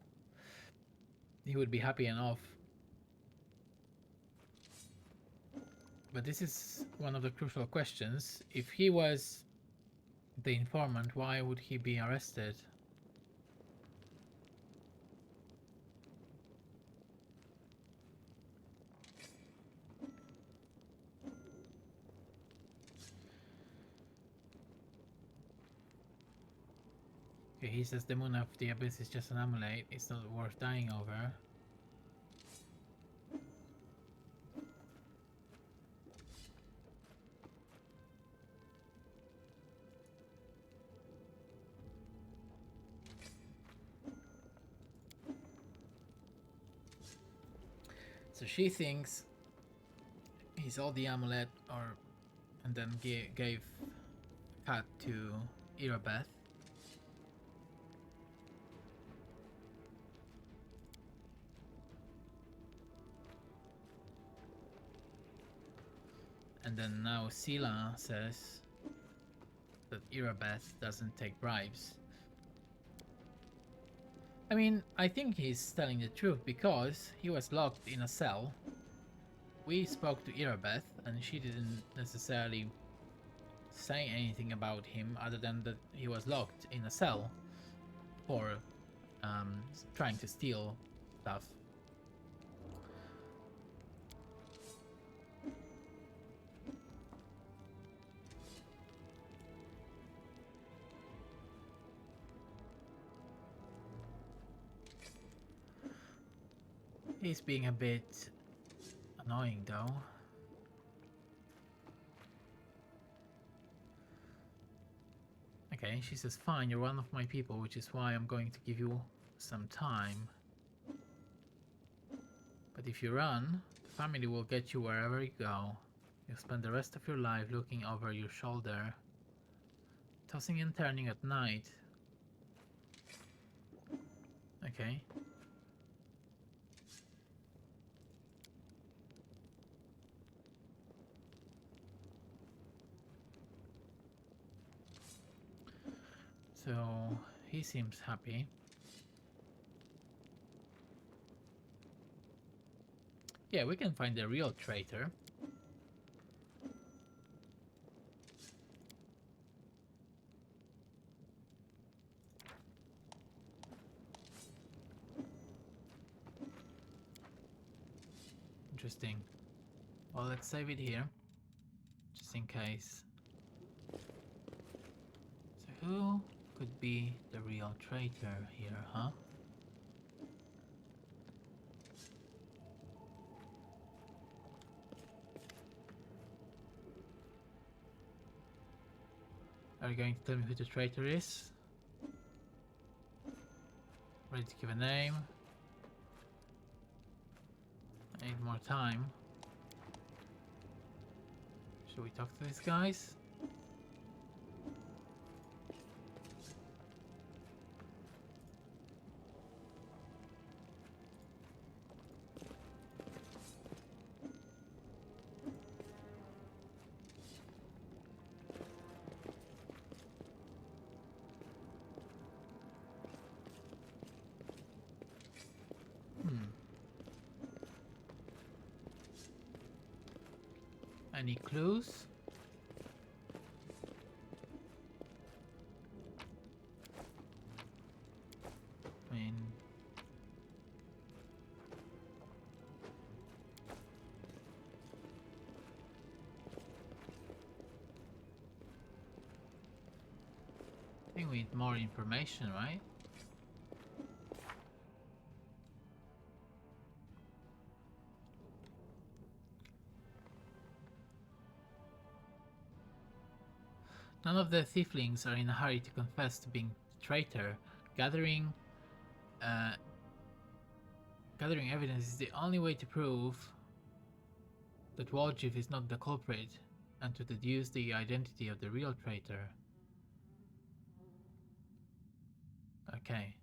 he would be happy and off. But this is one of the crucial questions. If he was the informant, why would he be arrested? Okay, he says the Moon of the Abyss is just an amulet, it's not worth dying over. So she thinks he sold the amulet, and then gave Cat to Irabeth. And then now Sila says that Irabeth doesn't take bribes. I mean, I think he's telling the truth because he was locked in a cell. We spoke to Irabeth and she didn't necessarily say anything about him other than that he was locked in a cell for trying to steal stuff. He's being a bit annoying though. Okay, she says, fine, you're one of my people, which is why I'm going to give you some time. But if you run, the family will get you wherever you go. You'll spend the rest of your life looking over your shoulder, tossing and turning at night. Okay. So he seems happy. Yeah, we can find the real traitor. Interesting. Well, let's save it here, just in case. So who could be the real traitor here, huh? Are you going to tell me who the traitor is? Ready to give a name? I need more time. Should we talk to these guys? Any clues? I mean, I think we need more information, right? None of the Thieflings are in a hurry to confess to being the traitor. Gathering evidence is the only way to prove that Waldjif is not the culprit and to deduce the identity of the real traitor. Okay.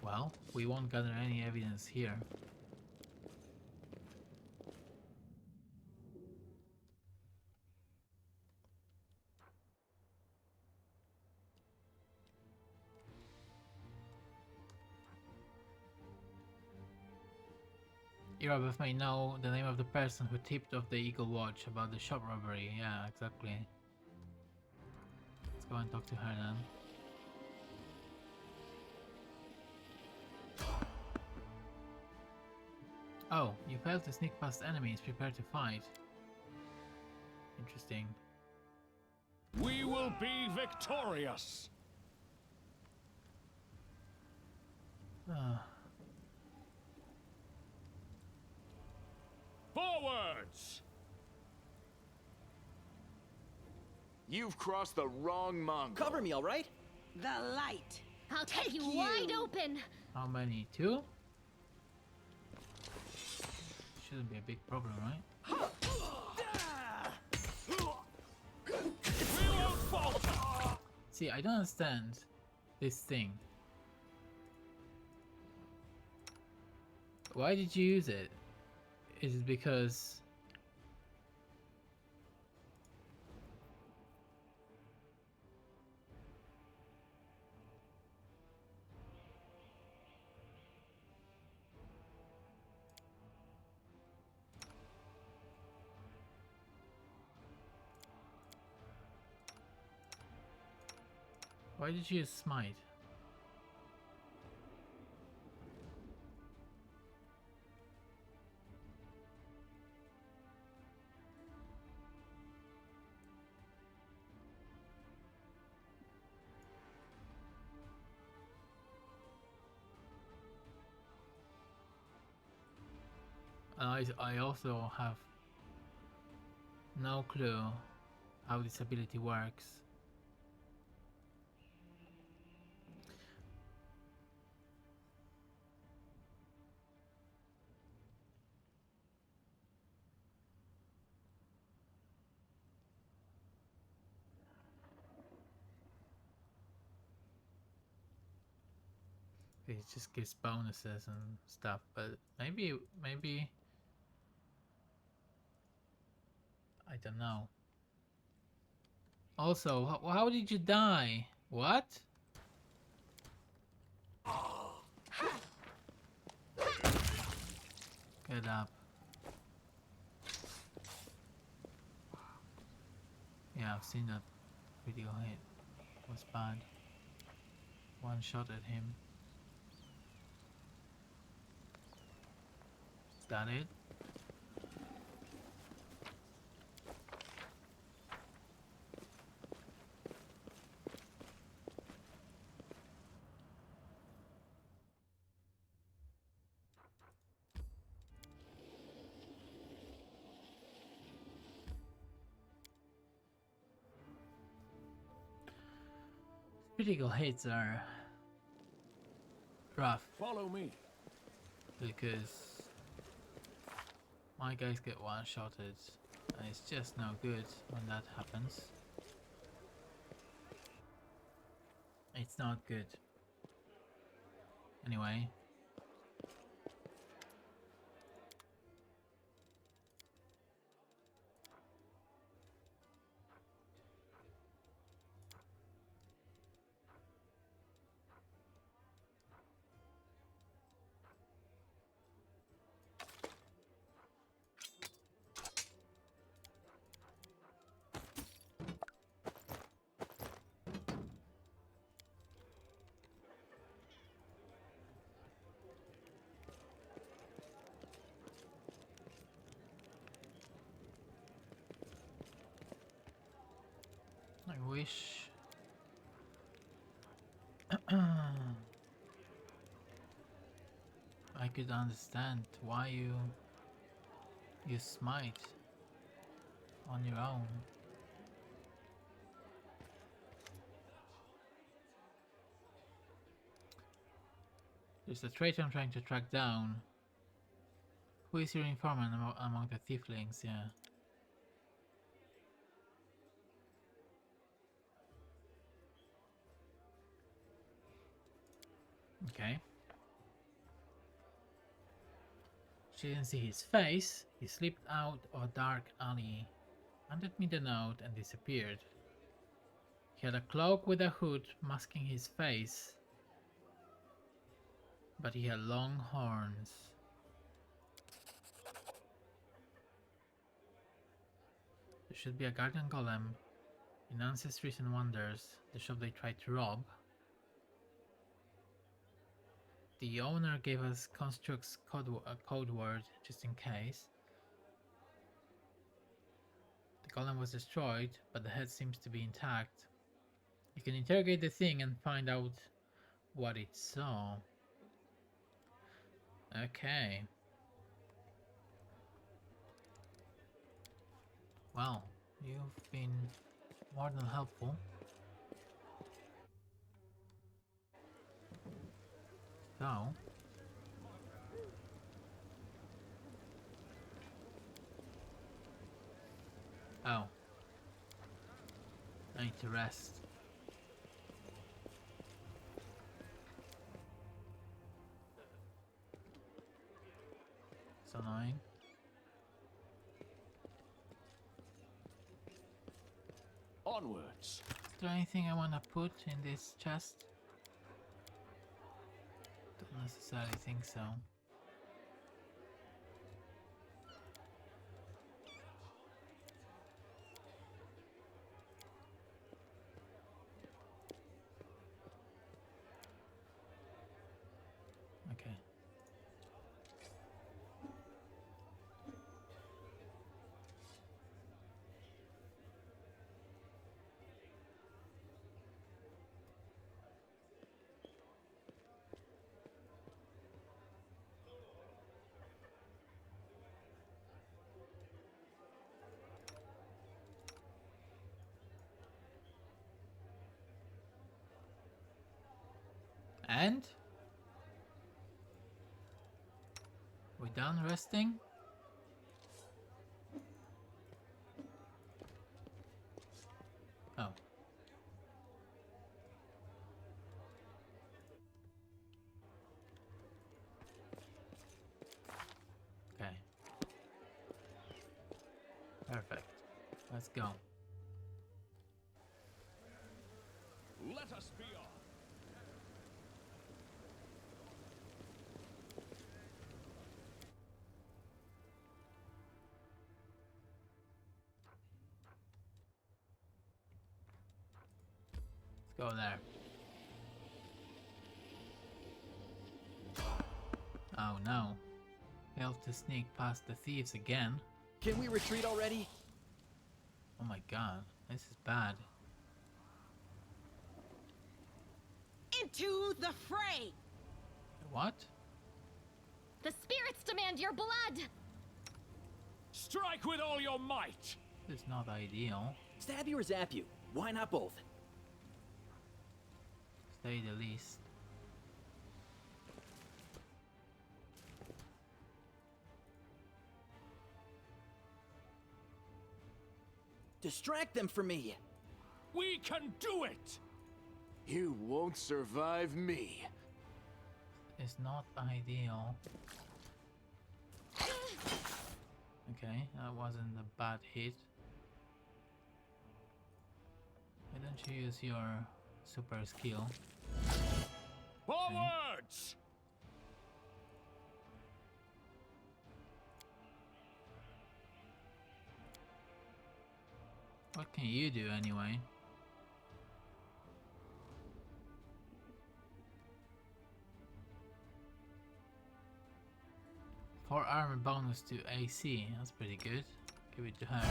Well, we won't gather any evidence here. Irabeth may know the name of the person who tipped off the Eagle Watch about the shop robbery. Yeah, exactly. Let's go and talk to her then. Oh, you failed to sneak past enemies. Prepare to fight. Interesting. We will be victorious. Forwards! You've crossed the wrong Mongol. Cover me, all right? The light. I'll take you wide open. How many? 2? Shouldn't be a big problem, right? We won't falter! See, I don't understand this thing. Why did you use it? Is it because... Why did you use smite? I also have no clue how this ability works. It just gives bonuses and stuff, but maybe I don't know. Also, how did you die? What? Get up. Yeah, I've seen that video hit. It was bad. One shot at him. Is that it? Critical hits are rough Follow me. because my guys get one-shotted and it's just no good when that happens. It's not good. Anyway. I wish I could understand why you smite on your own. There's a traitor I'm trying to track down. Who is your informant among the Thieflings? Yeah. Okay. She didn't see his face. He slipped out of a dark alley, handed me the note, and disappeared. He had a cloak with a hood masking his face, but he had long horns. There should be a guardian golem in Ancestries and Wonders, the shop they tried to rob. The owner gave us Construct's code word just in case. The golem was destroyed, but the head seems to be intact. You can interrogate the thing and find out what it saw. Okay. Well, you've been more than helpful. So, oh, I need to rest. It's annoying. Onwards. Is there anything I want to put in this chest? Don't necessarily think so. Okay. And? We done resting? Oh. Okay. Perfect. Let's go. Let us be on. Let's go there. Oh no. Failed to sneak past the thieves again. Can we retreat already? Oh my god. This is bad. Into the fray! What? The spirits demand your blood! Strike with all your might. This is not ideal. Stab you or zap you? Why not both? Say the least. Distract them from me! We can do it. You won't survive me. It's not ideal. Okay, that wasn't a bad hit. Why don't you use your super skill? Forwards. What can you do anyway? For armor bonus to AC, that's pretty good. Give it to her.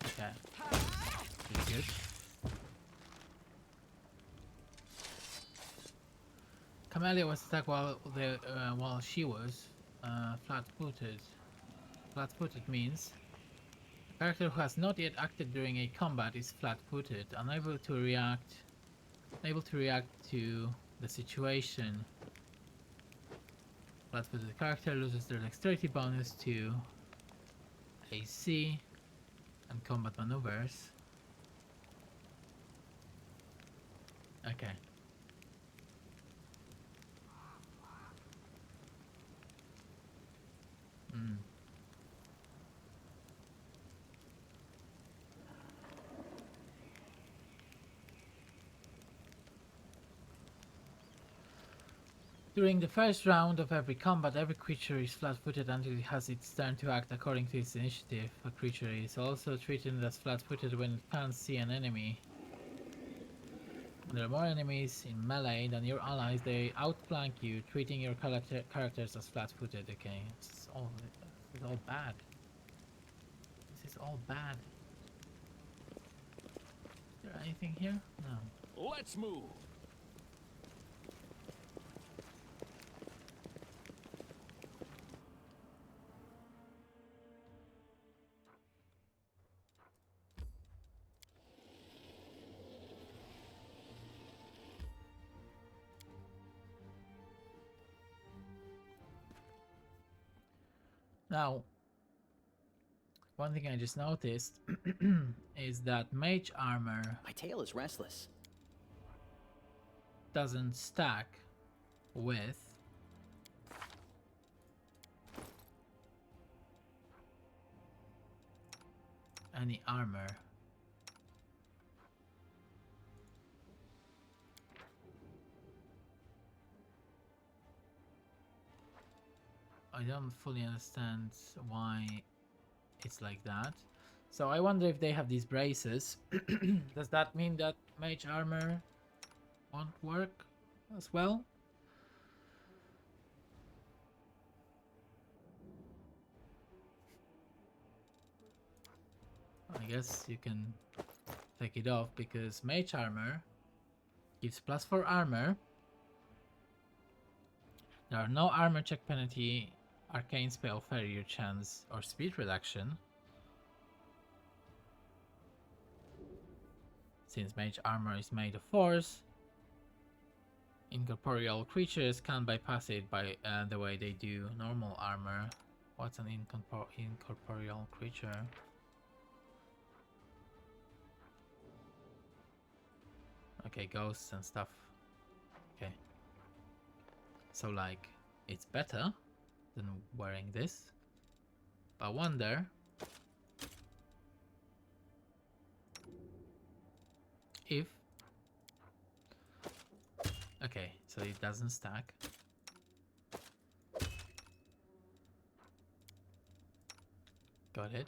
Okay. Pretty good. Camellia was attacked while she was flat-footed. Flat-footed means a character who has not yet acted during a combat is flat-footed, unable to react to the situation. Flat-footed character loses their dexterity bonus to AC and combat maneuvers. Okay. During the first round of every combat, every creature is flat-footed until it has its turn to act according to its initiative. A creature is also treated as flat-footed when it can't see an enemy. When there are more enemies in melee than your allies, they outflank you, treating your characters as flat-footed. Okay, this is all bad. This is all bad. Is there anything here? No. Let's move. Now, one thing I just noticed is that mage armor My tail is restless. doesn't stack with any armor. I don't fully understand why it's like that. So I wonder if they have these braces. Does that mean that mage armor won't work as well? I guess you can take it off because mage armor gives +4 armor. There are no armor check penalty, arcane spell failure chance, or speed reduction. Since mage armor is made of force, incorporeal creatures can't bypass it by the way they do normal armor. What's an incorporeal creature? Okay, ghosts and stuff. Okay. So like, it's better than wearing this. But I wonder if... Okay, so it doesn't stack. Got it.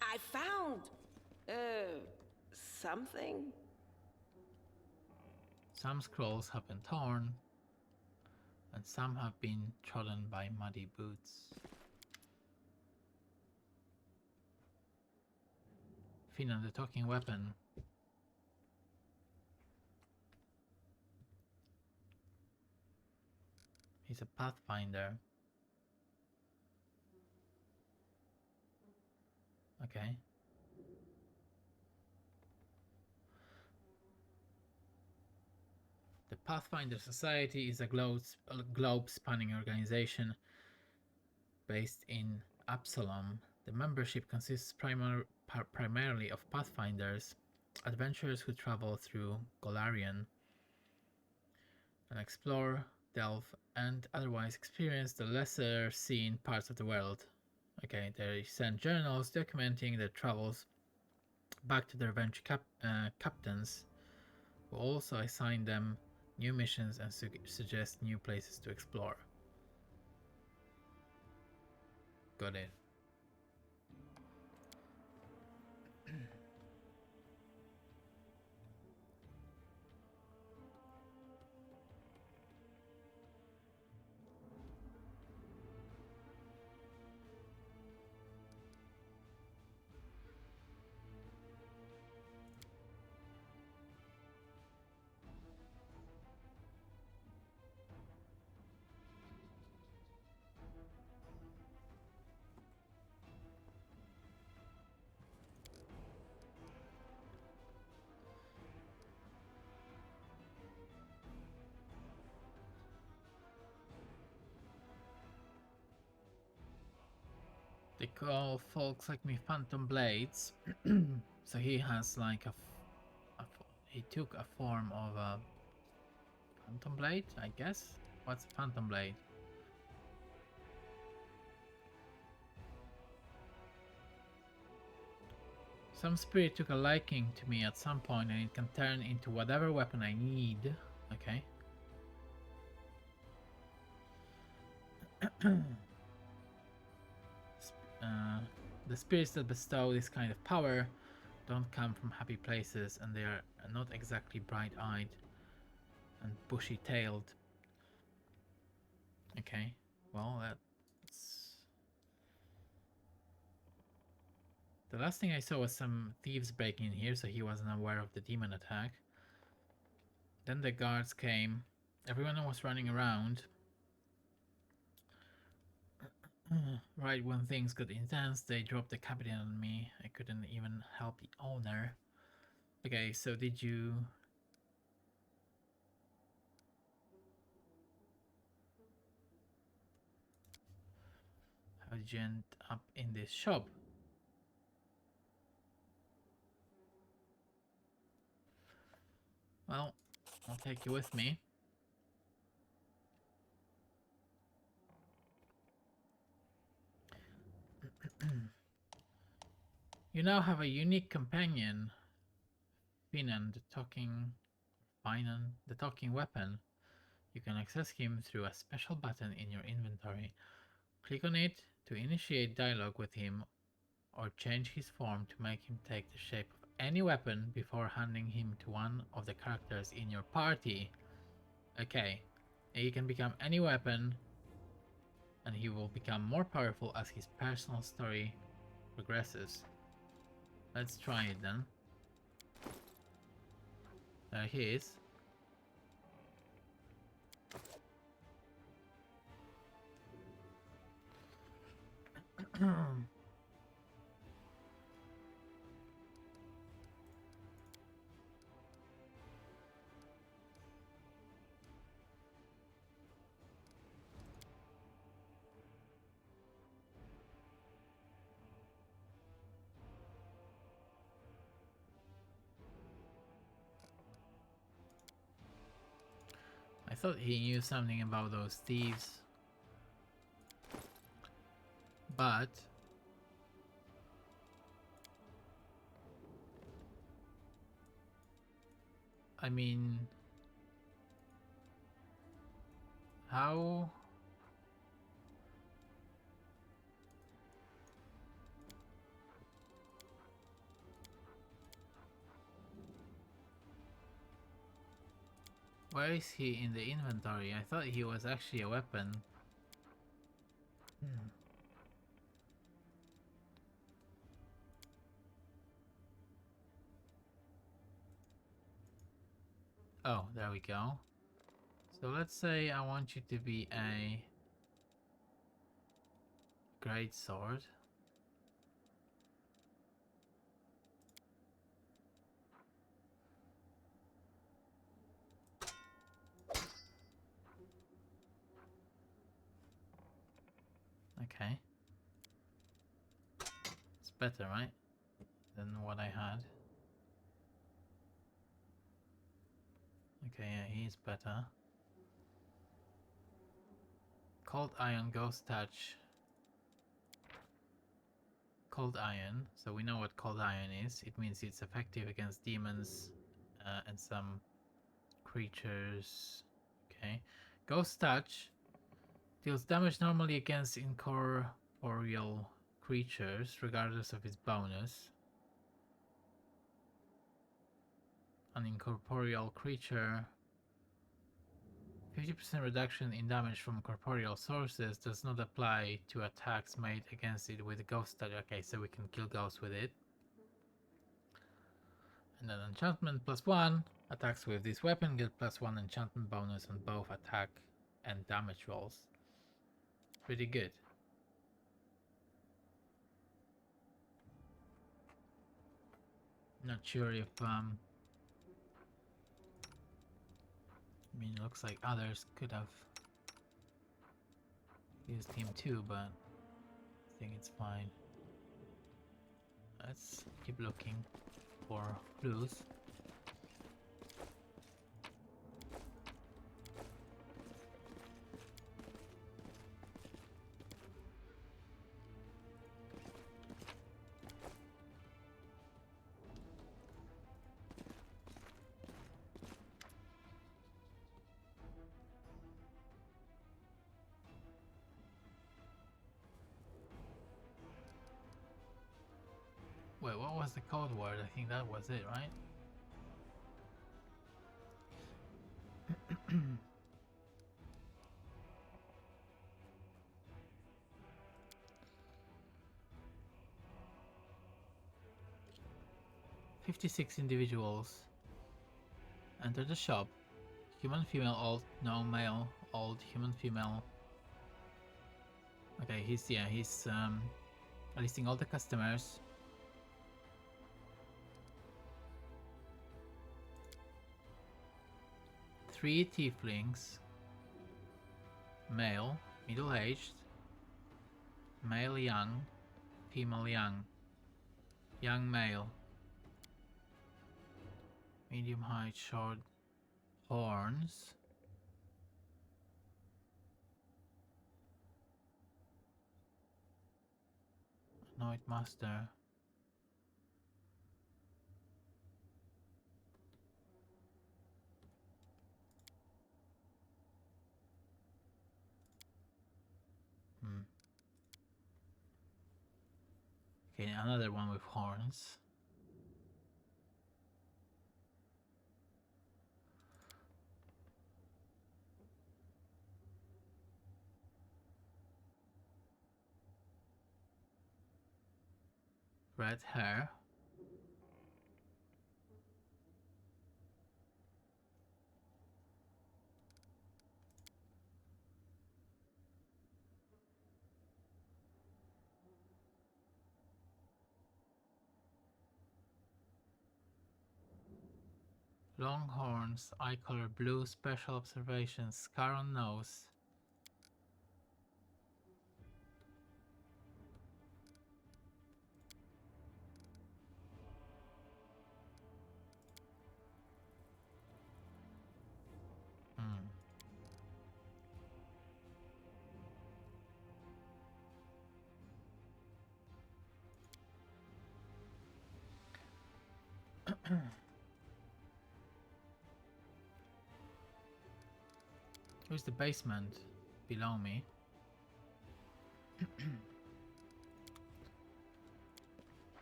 I found, something. Some scrolls have been torn, and some have been trodden by muddy boots. Finan the talking weapon. He's a Pathfinder. Okay. The Pathfinder Society is a globe-spanning organization based in Absalom. The membership consists primarily of Pathfinders, adventurers who travel through Golarion and explore, delve, and otherwise experience the lesser-seen parts of the world. Okay, they send journals documenting their travels back to their adventure captains, who also assign them new missions and suggest new places to explore. Got it. They call folks like me Phantom Blades. So he has like he took a form of a Phantom Blade, I guess. What's a Phantom Blade? Some spirit took a liking to me at some point and it can turn into whatever weapon I need. Okay. The spirits that bestow this kind of power don't come from happy places, and they are not exactly bright-eyed and bushy-tailed. Okay, well, that's... The last thing I saw was some thieves breaking in here, so he wasn't aware of the demon attack. Then the guards came. Everyone was running around. Right when things got intense, they dropped the captain on me. I couldn't even help the owner. Okay, so did you... How did you end up in this shop? Well, I'll take you with me. You now have a unique companion, Finan, the talking weapon. You can access him through a special button in your inventory. Click on it to initiate dialogue with him or change his form to make him take the shape of any weapon before handing him to one of the characters in your party. Okay, he can become any weapon and he will become more powerful as his personal story progresses. Let's try it then. There he is. I thought he knew something about those thieves. But I mean, how? Where is he in the inventory? I thought he was actually a weapon. Oh, there we go. So let's say I want you to be a great sword. Okay. It's better, right? Than what I had. Okay, yeah, he's better. Cold Iron, Ghost Touch. Cold Iron. So we know what Cold Iron is. It means it's effective against demons and some creatures. Okay. Ghost Touch deals damage normally against incorporeal creatures, regardless of its bonus. An incorporeal creature. 50% reduction in damage from corporeal sources does not apply to attacks made against it with Ghost Touch. Okay, so we can kill ghosts with it. And then enchantment +1. Attacks with this weapon get +1 enchantment bonus on both attack and damage rolls. Pretty good. Not sure if I mean, it looks like others could have used him too, but I think it's fine. Let's keep looking for clues. Wait, what was the code word? I think that was it, right? "56 individuals enter the shop. Human, female, old, no, male, old, human, female." Okay, he's listing all the customers. Three Thieflings. Male, middle-aged. Male young, female young. Young male. Medium height, short horns. Annoyed master. Okay, another one with horns. Red hair. Long horns, eye color blue, special observations, scar on nose. Where's the basement? Below me.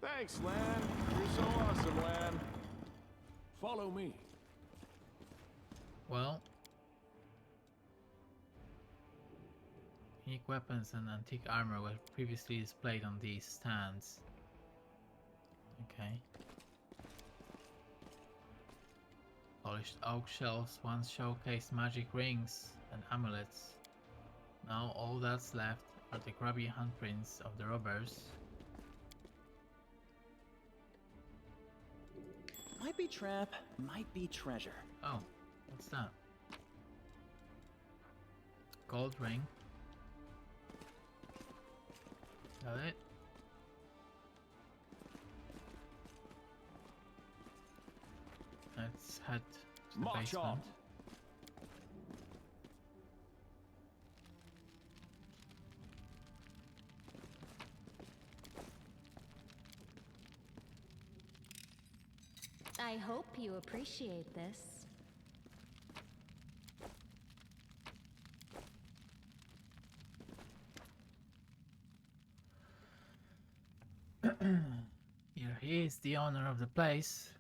Thanks, Lan. You're so awesome, Lan. Follow me. Well, unique weapons and antique armor were previously displayed on these stands. Okay. Polished oak shelves once showcased magic rings and amulets. Now all that's left are the grubby handprints of the robbers. Might be trap, might be treasure. Oh, what's that? Gold ring. Got it? Let's head to the March basement. on. I hope you appreciate this. he is the owner of the place.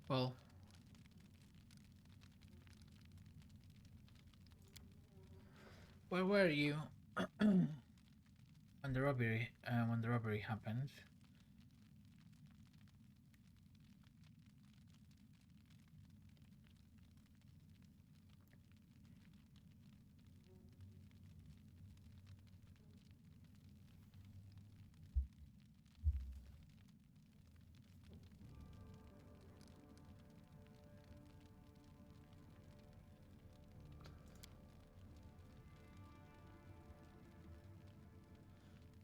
Well, where were you when the robbery happened?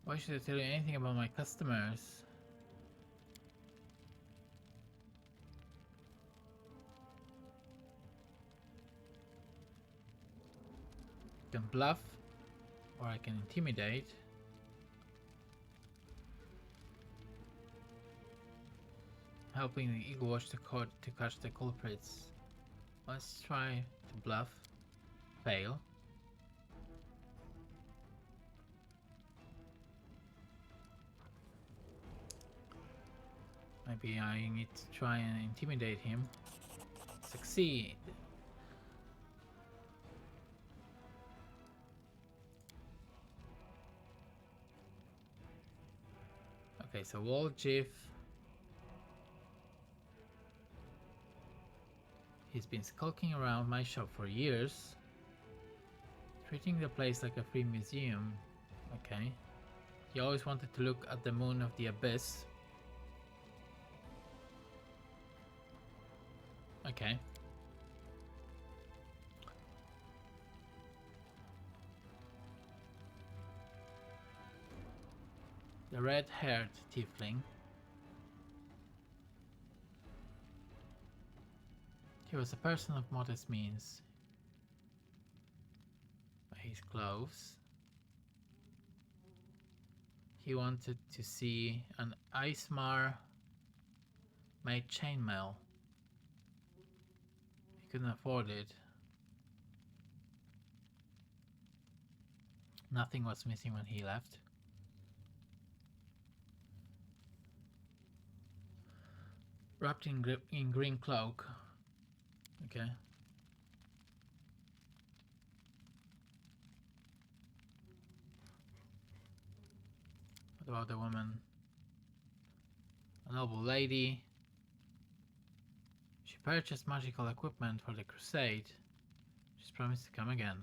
Why should I tell you anything about my customers? I can bluff, or I can intimidate. Helping the Eagle Watch to catch the culprits. Let's try to bluff. Fail. Maybe I need to try and intimidate him. Succeed. Okay, so Wall Jiff. He's been skulking around my shop for years, treating the place like a free museum. Okay. He always wanted to look at the moon of the abyss. Okay. The red-haired tiefling. He was a person of modest means. By his clothes. He wanted to see an Ismar made chainmail. He couldn't afford it. Nothing was missing when he left. Wrapped in green cloak. Okay. What about the woman? A noble lady. She purchased magical equipment for the crusade. She's promised to come again.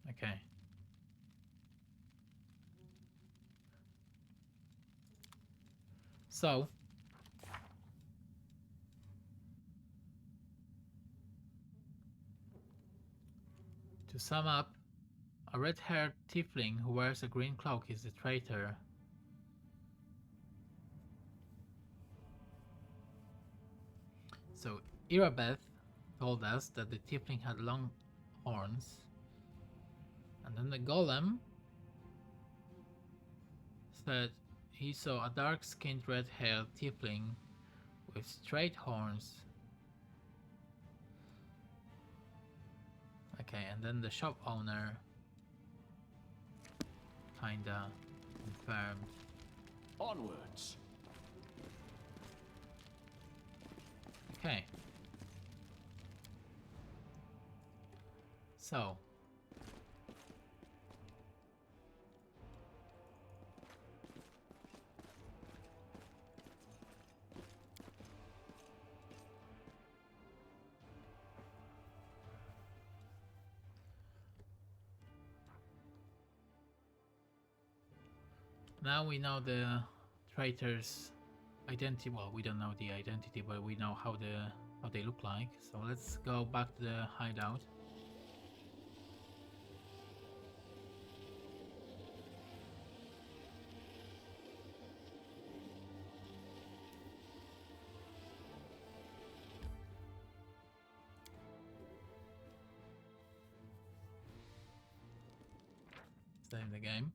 Okay. So, to sum up, a red-haired tiefling who wears a green cloak is the traitor. So, Irabeth told us that the tiefling had long horns, and then the golem said he saw a dark-skinned red-haired tiefling with straight horns. Okay, and then the shop owner kinda confirmed. Onwards. Okay. So. Now we know the traitor's identity. Well, we don't know the identity, but we know how the how they look like. So let's go back to the hideout. Save the game.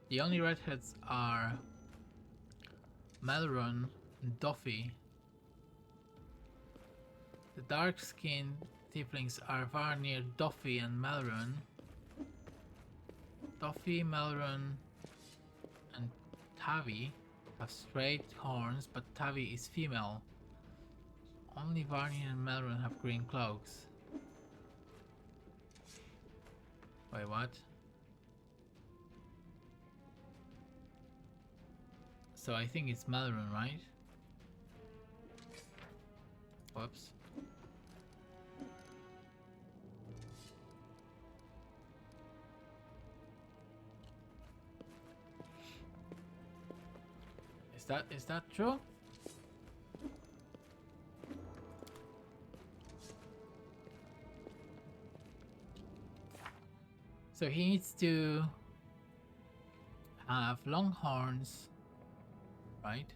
The only redheads are Melron and Duffy. The dark-skinned Thieflings are Varnir, Duffy, and Melron. Duffy, Melron, and Tavi have straight horns, but Tavi is female. Only Varnir and Melron have green cloaks. Wait, what? So I think it's Melron, right? Whoops. Is that true? So he needs to have long horns, right?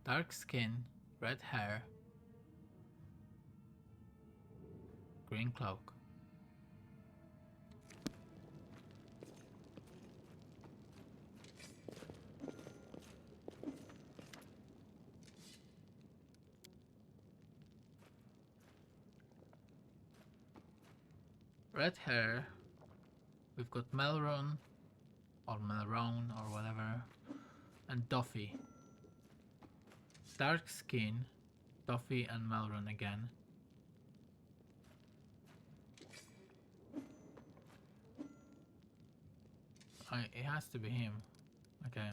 Dark skin, red hair, green cloak. Red hair, we've got Melron, or Melron, or whatever, and Duffy. Dark skin, Duffy and Melron again. It has to be him. Okay.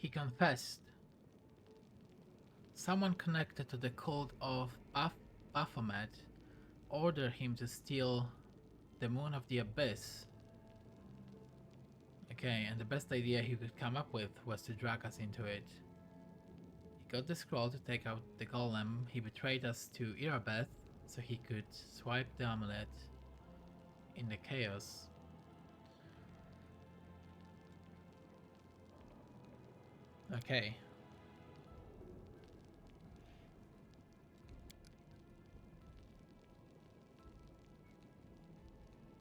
He confessed. Someone connected to the cult of Baphomet ordered him to steal the moon of the abyss. Okay, and the best idea he could come up with was to drag us into it. He got the scroll to take out the golem. He betrayed us to Irabeth so he could swipe the amulet in the chaos. Okay.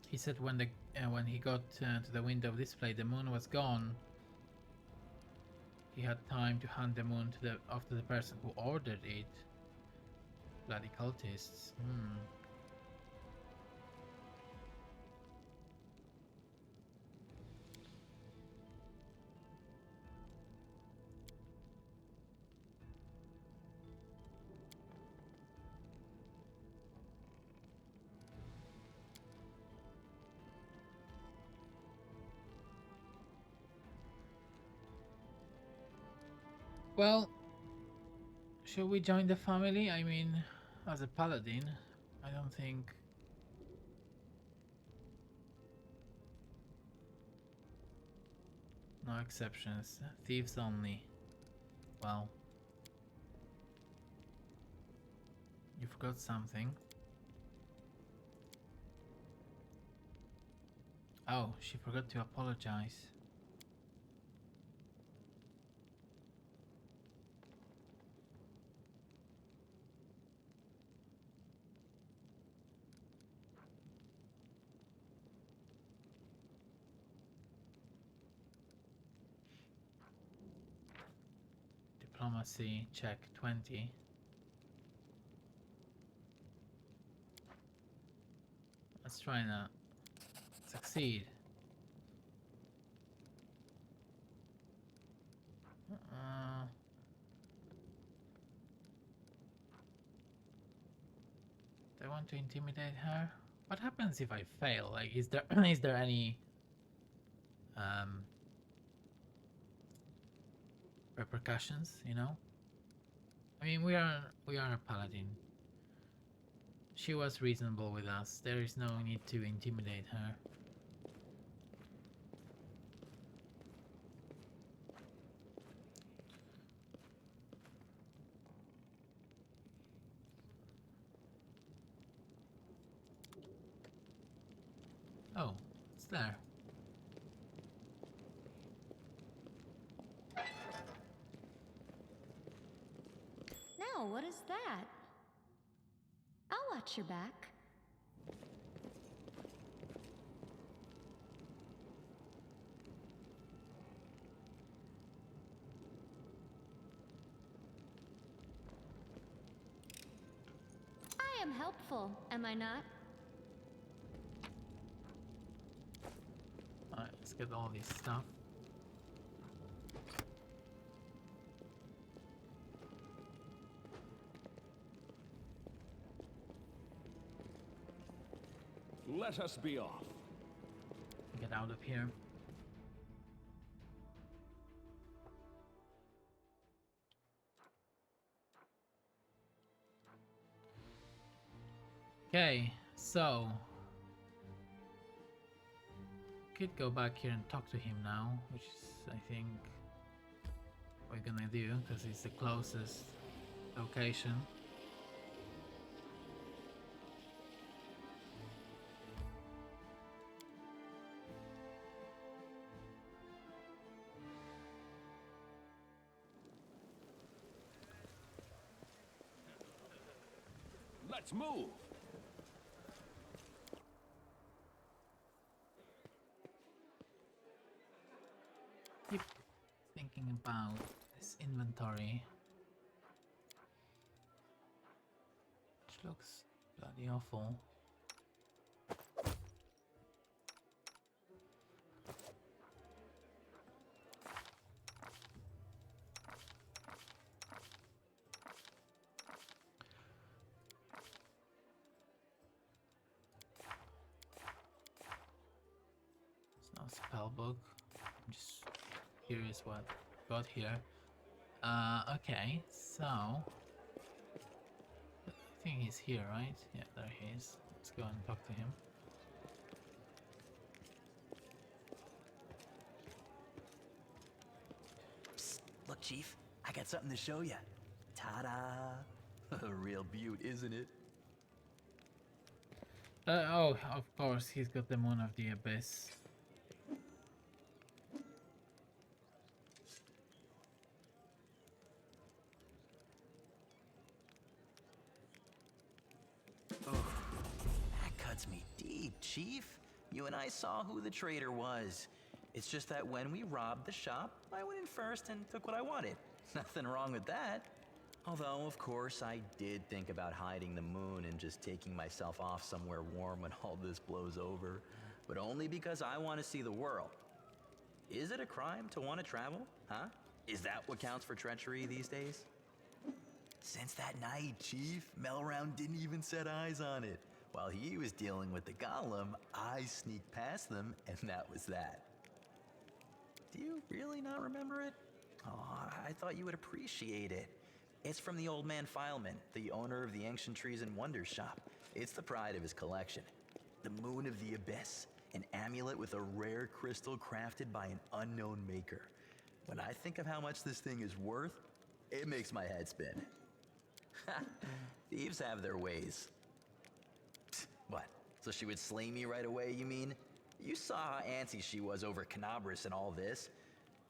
He said when he got to the window display, the moon was gone. He had time to hand the moon to after the person who ordered it. Bloody cultists. Well, should we join the family? I mean, as a paladin, I don't think... No exceptions. Thieves only. Well. You forgot something. Oh, she forgot to apologize. Diplomacy check 20. Let's try and succeed. Do I want to intimidate her? What happens if I fail? Like, is there is there any repercussions? You know? I mean, we are a paladin. She was reasonable with us. There is no need to intimidate her. Oh, it's there. Now, what is that? I'll watch your back. I am helpful, am I not? Alright, let's get all this stuff. Let us be off. Get out of here. Okay, so could go back here and talk to him now, which is, I think, what we're gonna do, because it's the closest location. Let's move. Keep thinking about this inventory, which looks bloody awful. It's no spell book. I'm just curious what got here. Okay, so I think he's here, right? Yeah, there he is. Let's go and talk to him. Psst, look, Chief, I got something to show you. Ta-da! A real beaut, isn't it? Oh, of course, he's got the Moon of the Abyss. That cuts me deep, Chief. You and I saw who the traitor was. It's just that when we robbed the shop, I went in first and took what I wanted. Nothing wrong with that. Although, of course, I did think about hiding the moon and just taking myself off somewhere warm when all this blows over. But only because I want to see the world. Is it a crime to want to travel? Huh? Is that what counts for treachery these days? Since that night, Chief, Melround didn't even set eyes on it. While he was dealing with the golem, I sneaked past them, and that was that. Do you really not remember it? Oh, I thought you would appreciate it. It's from the old man Fileman, the owner of the Ancient Trees and Wonders shop. It's the pride of his collection. The Moon of the Abyss, an amulet with a rare crystal crafted by an unknown maker. When I think of how much this thing is worth, it makes my head spin. Thieves have their ways. What? So she would slay me right away, you mean? You saw how antsy she was over Canabras and all this.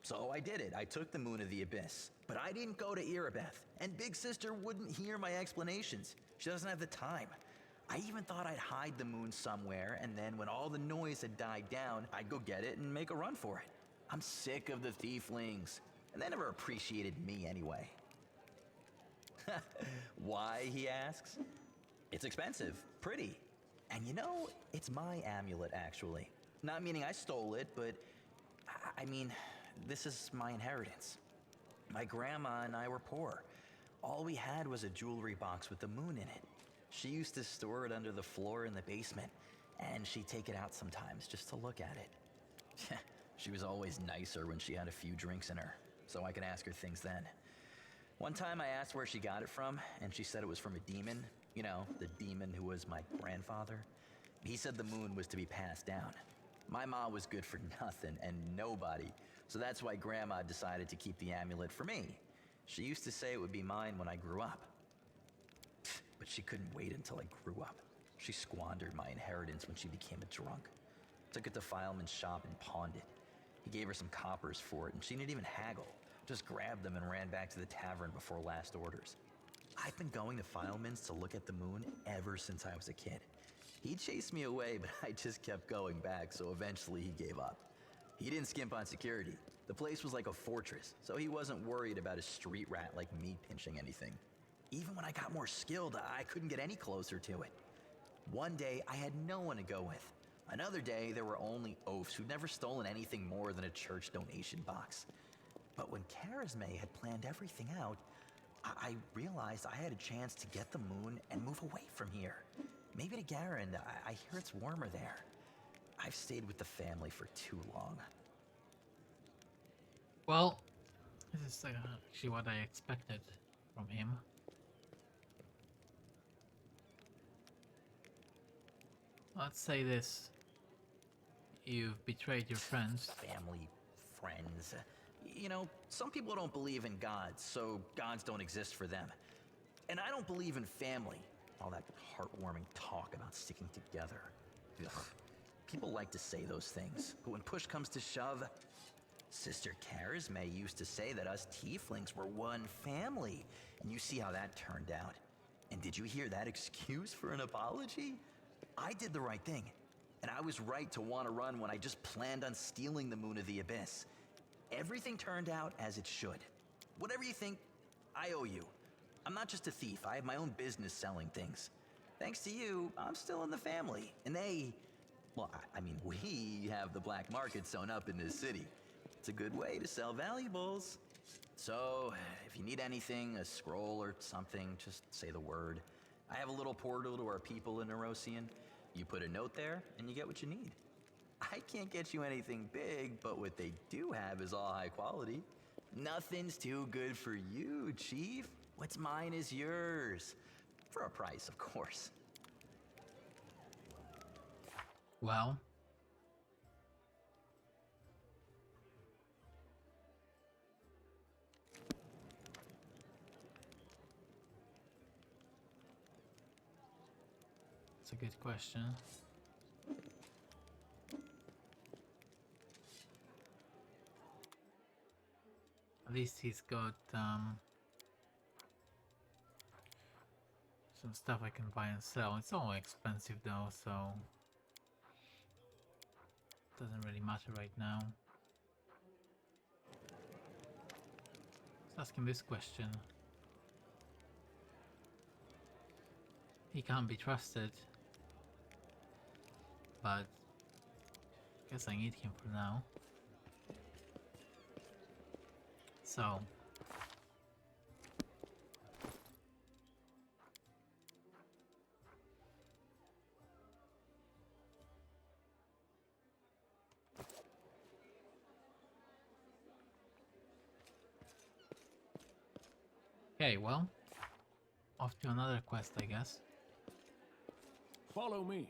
So I did it. I took the Moon of the Abyss. But I didn't go to Erebeth, and Big Sister wouldn't hear my explanations. She doesn't have the time. I even thought I'd hide the moon somewhere, and then when all the noise had died down, I'd go get it and make a run for it. I'm sick of the Thieflings, and they never appreciated me anyway. Why, he asks? It's expensive, pretty. And you know, it's my amulet, actually. Not meaning I stole it, but I mean, this is my inheritance. My grandma and I were poor. All we had was a jewelry box with the moon in it. She used to store it under the floor in the basement, and she'd take it out sometimes just to look at it. She was always nicer when she had a few drinks in her, so I could ask her things then. One time I asked where she got it from, and she said it was from a demon. You know, the demon who was my grandfather. He said the moon was to be passed down. My ma was good for nothing and nobody, so that's why Grandma decided to keep the amulet for me. She used to say it would be mine when I grew up. But she couldn't wait until I grew up. She squandered my inheritance when she became a drunk. Took it to Fileman's shop and pawned it. He gave her some coppers for it, and she didn't even haggle. Just grabbed them and ran back to the tavern before last orders. I've been going to Fileman's to look at the moon ever since I was a kid. He chased me away, but I just kept going back, so eventually he gave up. He didn't skimp on security. The place was like a fortress, so he wasn't worried about a street rat like me pinching anything. Even when I got more skilled, I couldn't get any closer to it. One day, I had no one to go with. Another day, there were only oafs who'd never stolen anything more than a church donation box. But when Charisme had planned everything out, I realized I had a chance to get the moon and move away from here. Maybe to Garen. I hear it's warmer there. I've stayed with the family for too long. Well, this is actually what I expected from him. Let's say this. You've betrayed your friends. Family, friends. You know, some people don't believe in gods, so gods don't exist for them. And I don't believe in family. All that heartwarming talk about sticking together. Ugh. People like to say those things, but when push comes to shove, Sister Charisme used to say that us Tieflings were one family, and you see how that turned out. And did you hear that excuse for an apology? I did the right thing, and I was right to want to run when I just planned on stealing the Moon of the Abyss. Everything turned out as it should. Whatever you think, I owe you. I'm not just a thief, I have my own business selling things. Thanks to you, I'm still in the family, and we have the black market sewn up in this city. It's a good way to sell valuables. So, if you need anything, a scroll or something, just say the word. I have a little portal to our people in Nerosian. You put a note there, and you get what you need. I can't get you anything big, but what they do have is all high quality. Nothing's too good for you, Chief. What's mine is yours. For a price, of course. Well, it's a good question. At least he's got some stuff I can buy and sell. It's all expensive though, so doesn't really matter right now. Let's ask him this question. He can't be trusted, but I guess I need him for now. So okay, well, off to another quest, I guess. Follow me.